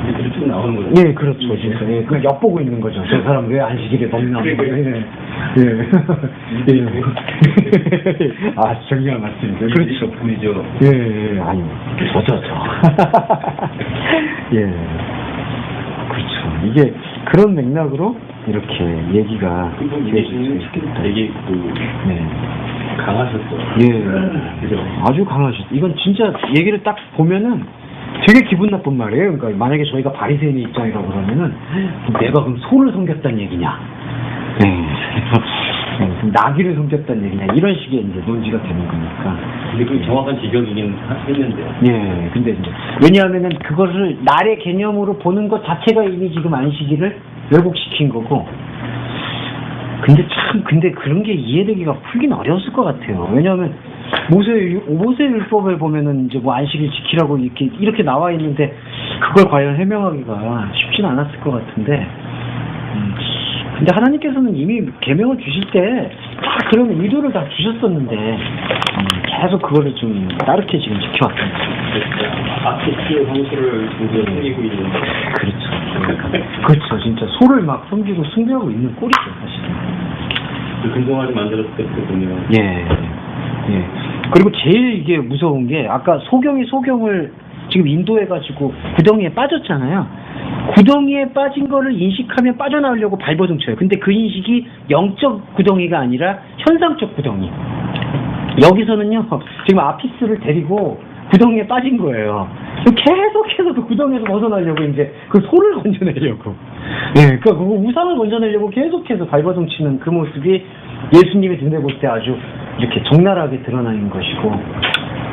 이렇게 쭉 나오는 거죠. 네, 그렇죠. 진짜. 예, 그냥 엿보고 있는 거죠. 저 사람 왜 안식일에 먹나. 예. 아, 정리한 말씀이죠. 그렇죠. 보이죠. 예, 아니, 저죠. 예. 그렇죠. 이게 그런 맥락으로 이렇게 얘기가. 그리고 예수님은 되게 네. 강하셨어요. 예. 그죠? 아주 강하셨어요. 이건 진짜 얘기를 딱 보면은 되게 기분 나쁜 말이에요. 그러니까 만약에 저희가 바리새인의 입장이라고 그러면은 내가 그럼 소를 섬겼다는 얘기냐? 네. 나귀를 섬겼다는 얘기냐? 이런 식의 이제 논지가 되는 거니까. 근데 그 정확한 지적이긴 했는데요. 예. 근데 이제 왜냐하면은 그것을 날의 개념으로 보는 것 자체가 이미 지금 안식일을 왜곡시킨 거고. 근데 그런 게 이해되기가 풀긴 어려웠을 것 같아요. 왜냐하면 모세 율법에 보면은 이제 뭐 안식일 지키라고 이렇게 나와 있는데 그걸 과연 해명하기가 쉽진 않았을 것 같은데. 근데 하나님께서는 이미 계명을 주실 때 다 그런 의도를 다 주셨었는데 계속 그거를 좀 따르게 지금 지켜왔습니다. 아티스트의 성수를 우리가 숨기고 있는. 그렇죠. 그렇죠. 진짜 소를 막 섬기고 숭배하고 있는 꼴이죠, 사실은. 그 근동아리 만들었을 때부터 보면. 예. 예. 그리고 제일 이게 무서운 게 아까 소경을 지금 인도해가지고 구덩이에 빠졌잖아요. 구덩이에 빠진 거를 인식하면 빠져나오려고 발버둥 쳐요. 근데 그 인식이 영적 구덩이가 아니라 현상적 구덩이. 여기서는요, 지금 아피스를 데리고 구덩이에 빠진 거예요. 계속해서 그 구덩이에서 벗어나려고 이제 그 소를 건져내려고. 예, 그 우상을 건져내려고 계속해서 발버둥 치는 그 모습이 예수님의 눈에 볼 때 아주 이렇게 적나라하게 드러나 있는 것이고,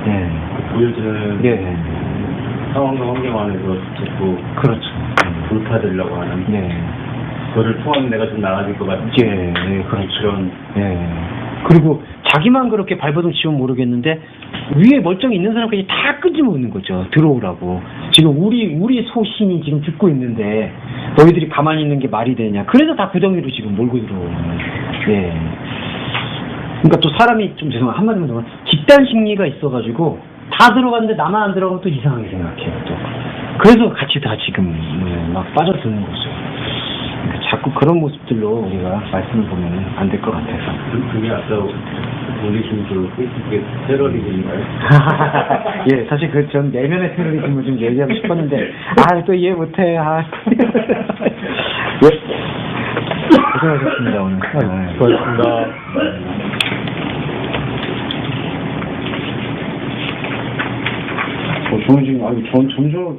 예. 보여지는. 예. 상황과 환경 안에서 자꾸. 그렇죠. 불타들려고 하는. 예. 그거를 통하면 내가 좀 나아질 것 같은. 예, 예, 그런. 예. 그리고 자기만 그렇게 발버둥 치면 모르겠는데 위에 멀쩡히 있는 사람까지 다 끄집어오는 거죠. 들어오라고. 지금 우리 소신이 지금 듣고 있는데 너희들이 가만히 있는 게 말이 되냐. 그래서 다 구덩이로 지금 몰고 들어오는. 예. 그러니까 또 사람이 좀 죄송해요. 한마디만 더. 집단 심리가 있어가지고 다 들어갔는데 나만 안 들어가면 또 이상하게 생각해요. 또. 그래서 같이 다 지금 막 빠져드는 거죠. 그러니까 자꾸 그런 모습들로 우리가 말씀을 보면 안 될 것 같아서. 그게 아까 올리신 그 페이스북의 테러리즘인가요? 예, 사실 전 내면의 테러리즘을 좀 얘기하고 싶었는데 또 이해 못해. 예. 고생하셨습니다 오늘. 수고하셨습니다. 저는 지금 점점